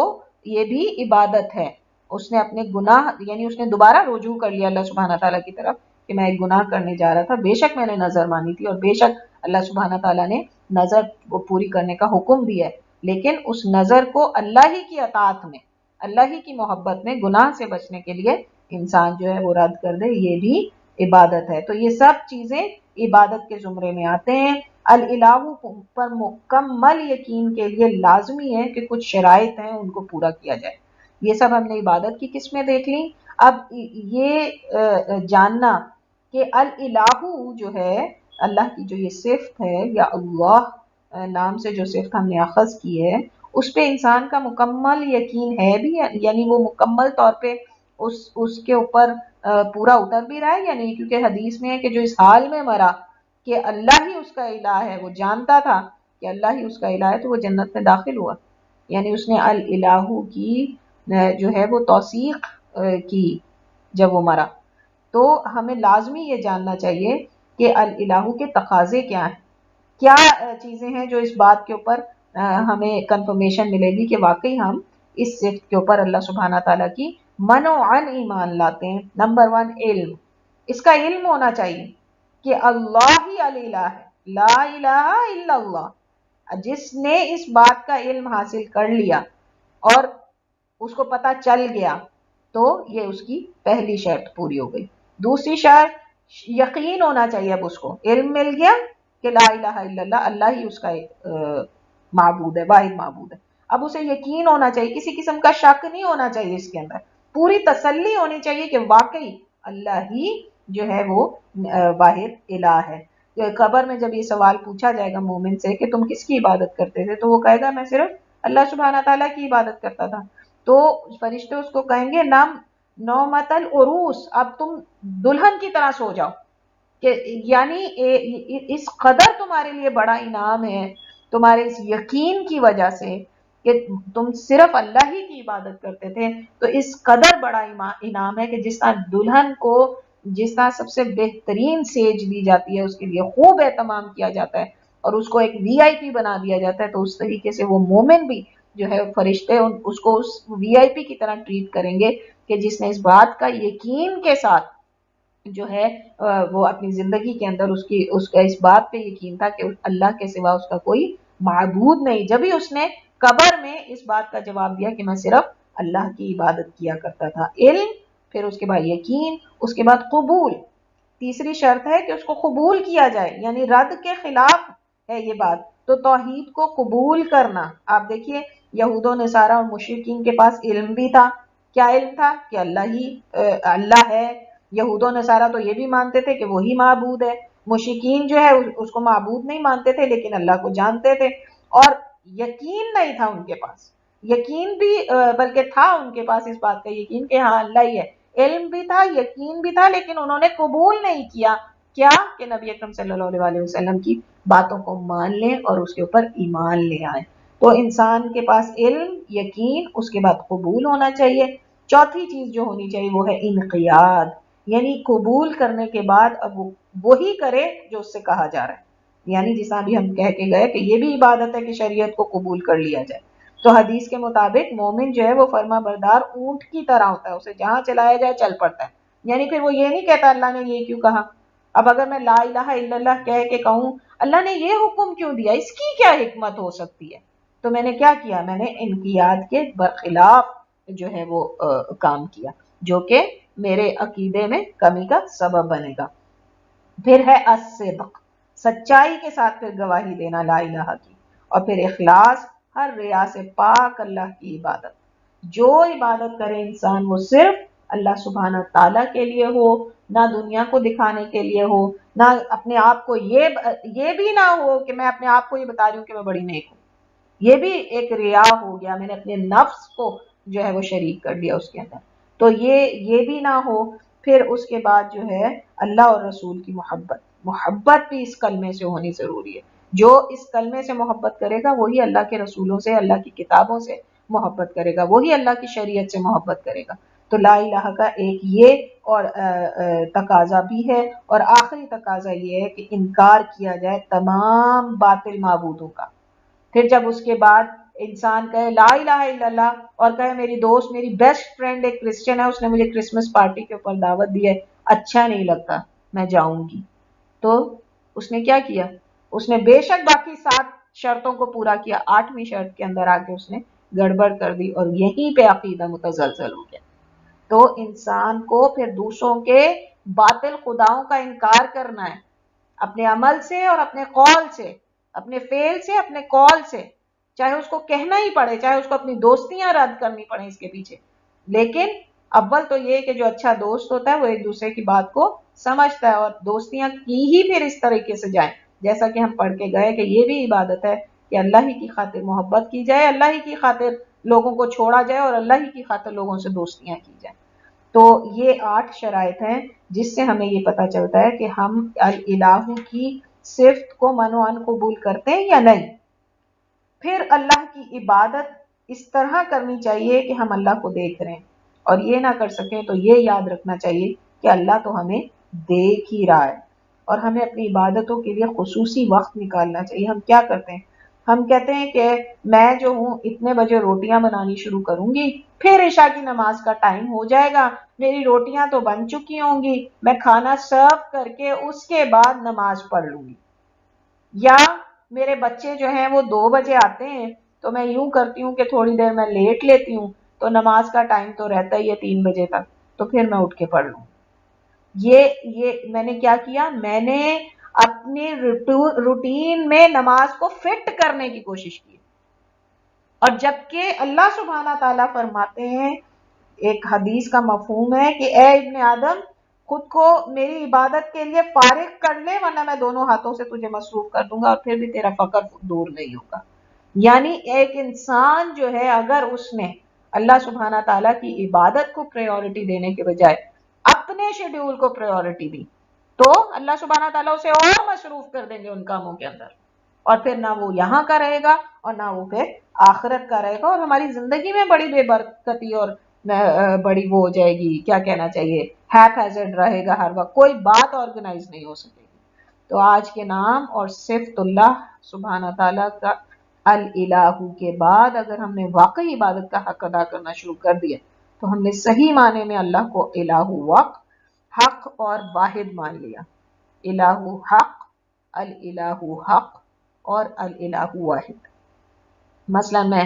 یہ بھی عبادت ہے. اس نے اپنے گناہ، یعنی اس نے دوبارہ رجوع کر لیا اللہ سبحانہ تعالیٰ کی طرف کہ میں ایک گناہ کرنے جا رہا تھا، بے شک میں نے نظر مانی تھی اور بے شک اللہ سبحانہ تعالیٰ نے نظر کو پوری کرنے کا حکم دیا ہے، لیکن اس نظر کو اللہ ہی کی اطاعت میں، اللہ ہی کی محبت میں گناہ سے بچنے کے لیے انسان جو ہے وہ رد کر دے، یہ بھی عبادت ہے. تو یہ سب چیزیں عبادت کے زمرے میں آتے ہیں. الالہ پر مکمل یقین کے لیے لازمی ہے کہ کچھ شرائط ہیں ان کو پورا کیا جائے. یہ سب ہم نے عبادت کی قسمیں دیکھ لیں. اب یہ جاننا کہ الالہ جو ہے اللہ کی جو یہ صفت ہے، یا اللہ نام سے جو صفت ہم نے اخذ کی ہے، اس پہ انسان کا مکمل یقین ہے بھی، یعنی وہ مکمل طور پہ اس کے اوپر پورا اتر بھی رہا ہے یا نہیں. کیونکہ حدیث میں ہے کہ جو اس حال میں مرا کہ اللہ ہی اس کا الہ ہے، وہ جانتا تھا کہ اللہ ہی اس کا الہ ہے، تو وہ جنت میں داخل ہوا. یعنی اس نے الالہ کی جو ہے وہ توثیق کی جب وہ مرا. تو ہمیں لازمی یہ جاننا چاہیے کہ الالہ کے تقاضے کیا ہیں، کیا چیزیں ہیں جو اس بات کے اوپر ہمیں کنفرمیشن ملے گی کہ واقعی ہم اس صفت کے اوپر اللہ سبحانہ تعالیٰ کی منوعاً ایمان لاتے ہیں۔ نمبر 1 علم، اس کا علم ہونا چاہیے کہ اللہ ہی الہ ہے، لا الہ الا اللہ۔ جس نے اس بات کا علم حاصل کر لیا اور اس کو پتا چل گیا تو یہ اس کی پہلی شرط پوری ہو گئی۔ دوسری شرط یقین ہونا چاہیے، اب اس کو علم مل گیا کہ لا الہ الا اللہ، اللہ ہی اس کا معبود ہے، واحد معبود ہے۔ اب اسے یقین ہونا چاہیے، کسی قسم کا شک نہیں ہونا چاہیے اس کے اندر، پوری تسلی ہونی چاہیے کہ واقعی اللہ ہی جو ہے وہ واحد الہ ہے۔ قبر میں جب یہ سوال پوچھا جائے گا مومن سے کہ تم کس کی عبادت کرتے تھے، تو وہ کہے گا میں صرف اللہ سبحانہ تعالیٰ کی عبادت کرتا تھا۔ تو فرشتے اس کو کہیں گے نم نومت العروس، اب تم دلہن کی طرح سو جاؤ، کہ یعنی اس قدر تمہارے لیے بڑا انعام ہے تمہارے اس یقین کی وجہ سے کہ تم صرف اللہ ہی کی عبادت کرتے تھے، تو اس قدر بڑا انعام ہے کہ جس طرح دلہن کو جس طرح سب سے بہترین سیج دی جاتی ہے، اس کے لیے خوب اہتمام کیا جاتا ہے اور اس کو ایک وی آئی پی بنا دیا جاتا ہے، تو اس طریقے سے وہ مومن بھی جو ہے فرشتے اس کو اس وی آئی پی کی طرح ٹریٹ کریں گے کہ جس نے اس بات کا یقین کے ساتھ جو ہے وہ اپنی زندگی کے اندر اس کا اس بات پہ یقین تھا کہ اللہ کے سوا اس کا کوئی معبود نہیں، جب ہی اس نے قبر میں اس بات کا جواب دیا کہ میں صرف اللہ کی عبادت کیا کرتا تھا۔ علم، پھر اس کے بعد یقین، اس کے بعد قبول۔ تیسری شرط ہے کہ اس کو قبول کیا جائے، یعنی رد کے خلاف ہے یہ بات، تو توحید کو قبول کرنا۔ آپ دیکھیے یہود و نصارہ اور مشرکین کے پاس علم بھی تھا، کیا علم تھا کہ اللہ ہی اللہ ہے۔ یہود و نصارہ تو یہ بھی مانتے تھے کہ وہی معبود ہے، مشرکین جو ہے اس کو معبود نہیں مانتے تھے لیکن اللہ کو جانتے تھے، اور یقین نہیں تھا ان کے پاس، یقین بھی بلکہ تھا ان کے پاس اس بات کا یقین کہ ہاں اللہ ہی ہے، علم بھی تھا، یقین بھی تھا، لیکن انہوں نے قبول نہیں کیا کیا کہ نبی اکرم صلی اللہ علیہ وسلم کی باتوں کو مان لیں اور اس کے اوپر ایمان لے آئیں۔ تو انسان کے پاس علم، یقین، اس کے بعد قبول ہونا چاہیے۔ چوتھی چیز جو ہونی چاہیے وہ ہے انقیاد، یعنی قبول کرنے کے بعد اب وہ وہی کرے جو اس سے کہا جا رہا ہے، یعنی جیسا بھی ہم کہہ کے گئے کہ یہ بھی عبادت ہے کہ شریعت کو قبول کر لیا جائے۔ تو حدیث کے مطابق مومن جو ہے وہ فرما بردار اونٹ کی طرح ہوتا ہے، اسے جہاں چلایا جائے چل پڑتا ہے، یعنی پھر وہ یہ نہیں کہتا اللہ نے یہ کیوں کہا، اب اگر میں لا الہ الا اللہ کہہ کے کہوں اللہ نے یہ حکم کیوں دیا، اس کی کیا حکمت ہو سکتی ہے، تو میں نے کیا کیا، میں نے انقیاد کے برخلاف جو ہے وہ کام کیا، جو کہ میرے عقیدے میں کمی کا سبب بنے گا۔ پھر ہے الصدق، سچائی کے ساتھ پھر گواہی دینا لا الہ کی، اور پھر اخلاص، ہر ریا سے پاک اللہ کی عبادت، جو عبادت کرے انسان وہ صرف اللہ سبحانہ تعالیٰ کے لیے ہو، نہ دنیا کو دکھانے کے لیے ہو، نہ اپنے آپ کو یہ بھی نہ ہو کہ میں اپنے آپ کو یہ بتا رہی ہوں کہ میں بڑی نیک ہوں، یہ بھی ایک ریا ہو گیا، میں نے اپنے نفس کو جو ہے وہ شریک کر لیا اس کے اندر، تو یہ بھی نہ ہو۔ پھر اس کے بعد جو ہے اللہ اور رسول کی محبت بھی اس کلمے سے ہونی ضروری ہے، جو اس کلمے سے محبت کرے گا وہی اللہ کے رسولوں سے، اللہ کی کتابوں سے محبت کرے گا، وہی اللہ کی شریعت سے محبت کرے گا۔ تو لا الہ کا ایک یہ اور تقاضا بھی ہے، اور آخری تقاضا یہ ہے کہ انکار کیا جائے تمام باطل معبودوں کا۔ پھر جب اس کے بعد انسان کہے لا الہ الا اللہ اور کہے میری دوست، میری بیسٹ فرینڈ ایک کرسچن ہے، اس نے مجھے کرسمس پارٹی کے اوپر دعوت دی ہے، اچھا نہیں لگتا میں جاؤں گی، تو اس نے کیا کیا، اس نے بے شک باقی 7 شرطوں کو پورا کیا، 8ویں شرط کے اندر آ کے اس نے گڑبڑ کر دی اور یہیں پہ عقیدہ متزلزل ہو گیا۔ تو انسان کو پھر دوسروں کے باطل خداؤں کا انکار کرنا ہے، اپنے عمل سے اور اپنے قول سے، اپنے فعل سے، اپنے قول سے، چاہے اس کو کہنا ہی پڑے، چاہے اس کو اپنی دوستیاں رد کرنی پڑیں اس کے پیچھے، لیکن اول تو یہ کہ جو اچھا دوست ہوتا ہے وہ ایک دوسرے کی بات کو سمجھتا ہے، اور دوستیاں کی ہی پھر اس طریقے سے جائیں جیسا کہ ہم پڑھ کے گئے کہ یہ بھی عبادت ہے کہ اللہ ہی کی خاطر محبت کی جائے، اللہ ہی کی خاطر لوگوں کو چھوڑا جائے اور اللہ ہی کی خاطر لوگوں سے دوستیاں کی جائیں۔ تو یہ 8 شرائط ہیں جس سے ہمیں یہ پتہ چلتا ہے کہ ہم الہ کی صفت کو منوعاً قبول کرتے ہیں یا نہیں۔ پھر اللہ کی عبادت اس طرح کرنی چاہیے کہ ہم اللہ کو دیکھ رہے ہیں، اور یہ نہ کر سکیں تو یہ یاد رکھنا چاہیے کہ اللہ تو ہمیں دیکھ ہی رہا ہے۔ اور ہمیں اپنی عبادتوں کے لیے خصوصی وقت نکالنا چاہیے. ہم کیا کرتے ہیں؟ ہم کہتے ہیں کہ میں جو ہوں اتنے بجے روٹیاں بنانی شروع کروں گی، پھر عشاء کی نماز کا ٹائم ہو جائے گا، میری روٹیاں تو بن چکی ہوں گی، میں کھانا سرو کر کے اس کے بعد نماز پڑھ لوں گی. یا میرے بچے جو ہیں وہ 2 بجے آتے ہیں تو میں یوں کرتی ہوں کہ تھوڑی دیر میں لیٹ لیتی ہوں، تو نماز کا ٹائم تو رہتا ہی ہے 3 بجے تک، تو پھر میں اٹھ کے پڑھ لوں. یہ میں نے کیا کیا؟ میں نے اپنی روٹین میں نماز کو فٹ کرنے کی کوشش کی. اور جبکہ اللہ سبحانہ تعالیٰ فرماتے ہیں، ایک حدیث کا مفہوم ہے کہ اے ابن آدم، خود کو میری عبادت کے لیے فارغ کر لے ورنہ میں دونوں ہاتھوں سے تجھے مصروف کر دوں گا اور پھر بھی تیرا فقر دور نہیں ہوگا. یعنی ایک انسان جو ہے اگر اس نے اللہ سبحانہ تعالیٰ کی عبادت کو پریورٹی دینے کے بجائے اپنے شیڈیول کو پریورٹی دی تو اللہ سبحانہ تعالیٰ اسے اور مصروف کر دیں گے ان کاموں کے اندر، اور پھر نہ وہ یہاں کا رہے گا اور نہ وہ پھر آخرت کا رہے گا، اور ہماری زندگی میں بڑی بے برکتی اور بڑی وہ ہو جائے گی، کیا کہنا چاہیے، ہیپ ہیزرڈ رہے گا، ہر وقت کوئی بات آرگنائز نہیں ہو سکے گی. تو آج کے نام اور صفت اللہ سبحانہ تعالیٰ کا الالہ کے بعد اگر ہم نے واقعی عبادت کا حق ادا کرنا شروع کر دیا تو ہم نے صحیح معنی میں اللہ کو الہ وقت، حق اور واحد مان لیا. الہ حق، الالہ حق اور الالہ واحد. مثلا میں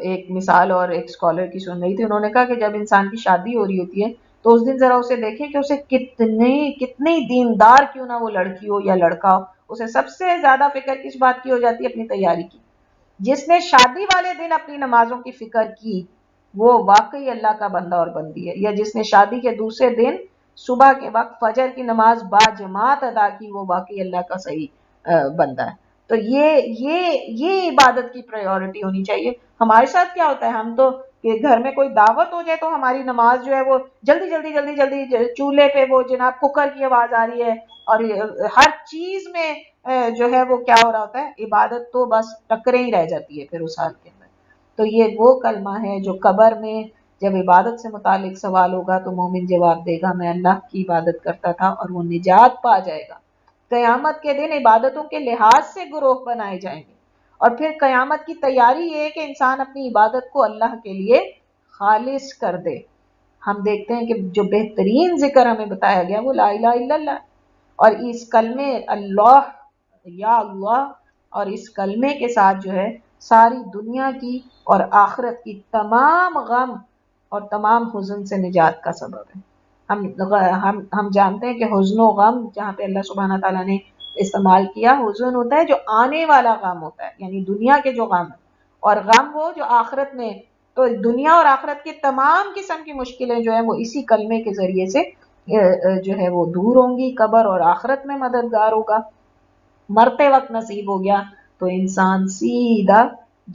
ایک مثال اور ایک اسکالر کی سن رہی تھی، انہوں نے کہا کہ جب انسان کی شادی ہو رہی ہوتی ہے تو اس دن ذرا اسے دیکھیں کہ اسے کتنی دیندار کیوں نہ وہ لڑکی ہو یا لڑکا ہو، اسے سب سے زیادہ فکر کس بات کی ہو جاتی ہے؟ اپنی تیاری کی. جس نے شادی والے دن اپنی نمازوں کی فکر کی وہ واقعی اللہ کا بندہ اور بندی ہے، یا جس نے شادی کے دوسرے دن صبح کے وقت فجر کی نماز با جماعت ادا کی وہ واقعی اللہ کا صحیح بندہ ہے. تو یہ عبادت کی پریورٹی ہونی چاہیے. ہمارے ساتھ کیا ہوتا ہے، ہم تو کہ گھر میں کوئی دعوت ہو جائے تو ہماری نماز جو ہے وہ جلدی جلدی جلدی جلدی چولہے پہ وہ جناب کوکر کی آواز آ رہی ہے، اور ہر چیز میں جو ہے وہ کیا ہو رہا ہوتا ہے، عبادت تو بس ٹکریں ہی رہ جاتی ہے پھر اس حال کے اندر. تو یہ وہ کلمہ ہے جو قبر میں جب عبادت سے متعلق سوال ہوگا تو مومن جواب دے گا میں اللہ کی عبادت کرتا تھا، اور وہ نجات پا جائے گا. قیامت کے دن عبادتوں کے لحاظ سے گروہ بنائے جائیں گے، اور پھر قیامت کی تیاری یہ ہے کہ انسان اپنی عبادت کو اللہ کے لیے خالص کر دے. ہم دیکھتے ہیں کہ جو بہترین ذکر ہمیں بتایا گیا وہ لا الہ الا اللہ، اور اس کلمے اللہ یا اللہ اور اس کلمے کے ساتھ جو ہے ساری دنیا کی اور آخرت کی تمام غم اور تمام حزن سے نجات کا سبب ہے. ہم جانتے ہیں کہ حزن و غم جہاں پہ اللہ سبحانہ تعالیٰ نے استعمال کیا، حزن ہوتا ہے جو آنے والا غم ہوتا ہے، یعنی دنیا کے جو غم ہے، اور غم وہ جو آخرت میں. تو دنیا اور آخرت کی تمام قسم کی مشکلیں جو ہیں وہ اسی کلمے کے ذریعے سے جو ہے وہ دور ہوں گی، قبر اور آخرت میں مددگار ہوگا. مرتے وقت نصیب ہو گیا تو انسان سیدھا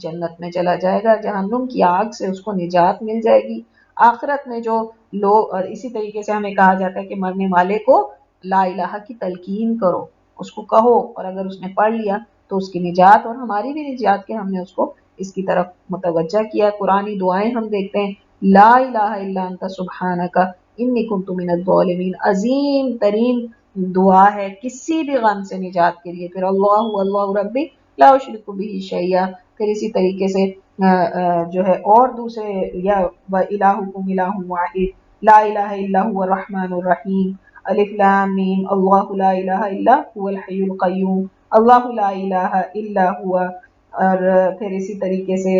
جنت میں چلا جائے گا، جہنم کی آگ سے اس کو نجات مل جائے گی. آخرت میں جو لوگ، اور اسی طریقے سے ہمیں کہا جاتا ہے کہ مرنے والے کو لا الہ کی تلقین کرو، اس کو کہو، اور اگر اس نے پڑھ لیا تو اس کی نجات اور ہماری بھی نجات کے ہم نے اس کو اس کی طرف متوجہ کیا. قرآنی دعائیں ہم دیکھتے ہیں، لا الہ الا انت سبحانک انی کنت من الظالمین، عظیم ترین دعا ہے کسی بھی غم سے نجات کے لیے. پھر اللہ ربی لا اشرک بہ شیئا، پھر اسی طریقے سے جو ہے اور دوسرے، یا الہکم الہ واحد، لا الہ الا هو الرحمن الرحیم، الف لام میم، اللہ لا الہ الا هو الحی القیوم، اللہ لا الہ الا هو. اور پھر اسی طریقے سے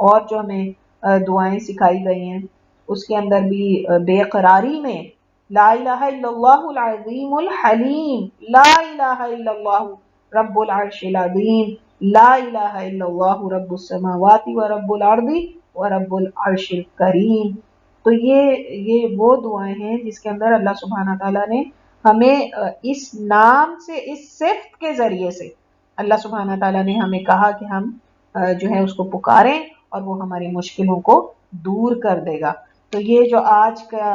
اور جو ہمیں دعائیں سکھائی گئی ہیں اس کے اندر بھی بے قراری میں لا الہ الا اللہ العظیم الحلیم، لا الہ الا اللہ رب العرش العظیم، لا الہ الا اللہ رب السماوات ورب الارض ورب العرش الکریم. تو یہ وہ دعائیں ہیں جس کے اندر اللہ سبحانہ تعالیٰ نے ہمیں اس نام سے، اس صفت کے ذریعے سے اللہ سبحانہ تعالیٰ نے ہمیں کہا کہ ہم جو ہے اس کو پکاریں اور وہ ہماری مشکلوں کو دور کر دے گا. تو یہ جو آج کا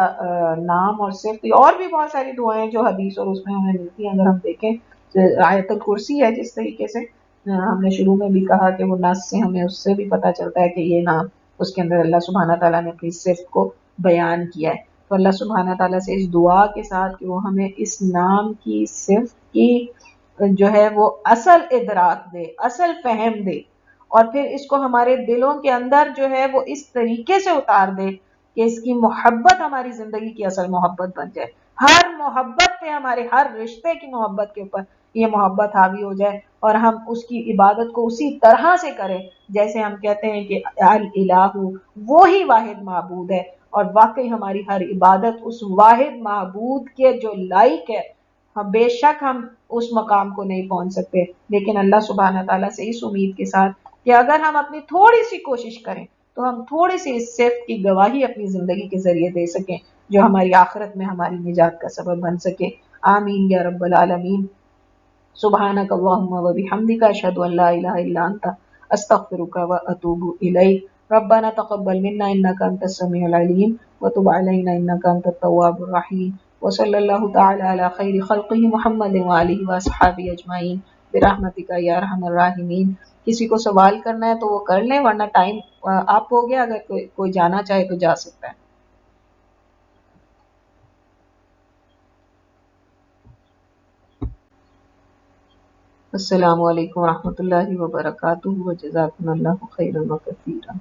نام اور صرف، اور بھی بہت ساری دعائیں جو حدیث اور اس میں ہمیں ملتی ہیں. اگر ہم دیکھیں آیت الکرسی ہے، جس طریقے سے ہم نے شروع میں بھی کہا کہ وہ نص سے ہمیں اس سے بھی پتہ چلتا ہے کہ یہ نام اس کے اندر اللہ سبحانہ تعالیٰ نے اپنی صفت کو بیان کیا ہے. تو اللہ سبحانہ تعالیٰ سے اس دعا کے ساتھ کہ وہ ہمیں اس نام کی صفت کی جو ہے وہ اصل ادراک دے، اصل فہم دے، اور پھر اس کو ہمارے دلوں کے اندر جو ہے وہ اس طریقے سے اتار دے کہ اس کی محبت ہماری زندگی کی اصل محبت بن جائے، ہر محبت پہ، ہمارے ہر رشتے کی محبت کے اوپر یہ محبت حاوی ہو جائے، اور ہم اس کی عبادت کو اسی طرح سے کریں جیسے ہم کہتے ہیں کہ الہ وہی واحد معبود ہے، اور واقعی ہماری ہر عبادت اس واحد معبود کے جو لائق ہے۔ ہم بے شک ہم اس مقام کو نہیں پہنچ سکتے، لیکن اللہ سبحانہ تعالیٰ سے اس امید کے ساتھ کہ اگر ہم اپنی تھوڑی سی کوشش کریں تو ہم تھوڑی سی اس صفت کی گواہی اپنی زندگی کے ذریعے دے سکیں جو ہماری آخرت میں ہماری نجات کا سبب بن سکے۔ آمین یا رب العالمین۔ سبحانک اللہم و بحمدک، اشہد ان لا الہ الا انت، استغفرک و اتوب الیک۔ ربنا تقبل منا انک انت السمیع العلیم وتب علینا انک انت التواب الرحیم، وصلی اللہ تعالی علی خیر خلقہ محمد وآلہ واصحابہ اجمعین برحمتک یا ارحم الراحمین۔ کسی کو سوال کرنا ہے تو وہ کر لیں، ورنہ ٹائم آپ ہو گیا، اگر کوئی جانا چاہے تو جا سکتا ہے۔ السلام علیکم ورحمۃ اللہ وبرکاتہ، وجزاکم اللہ خیرا وکثیرا۔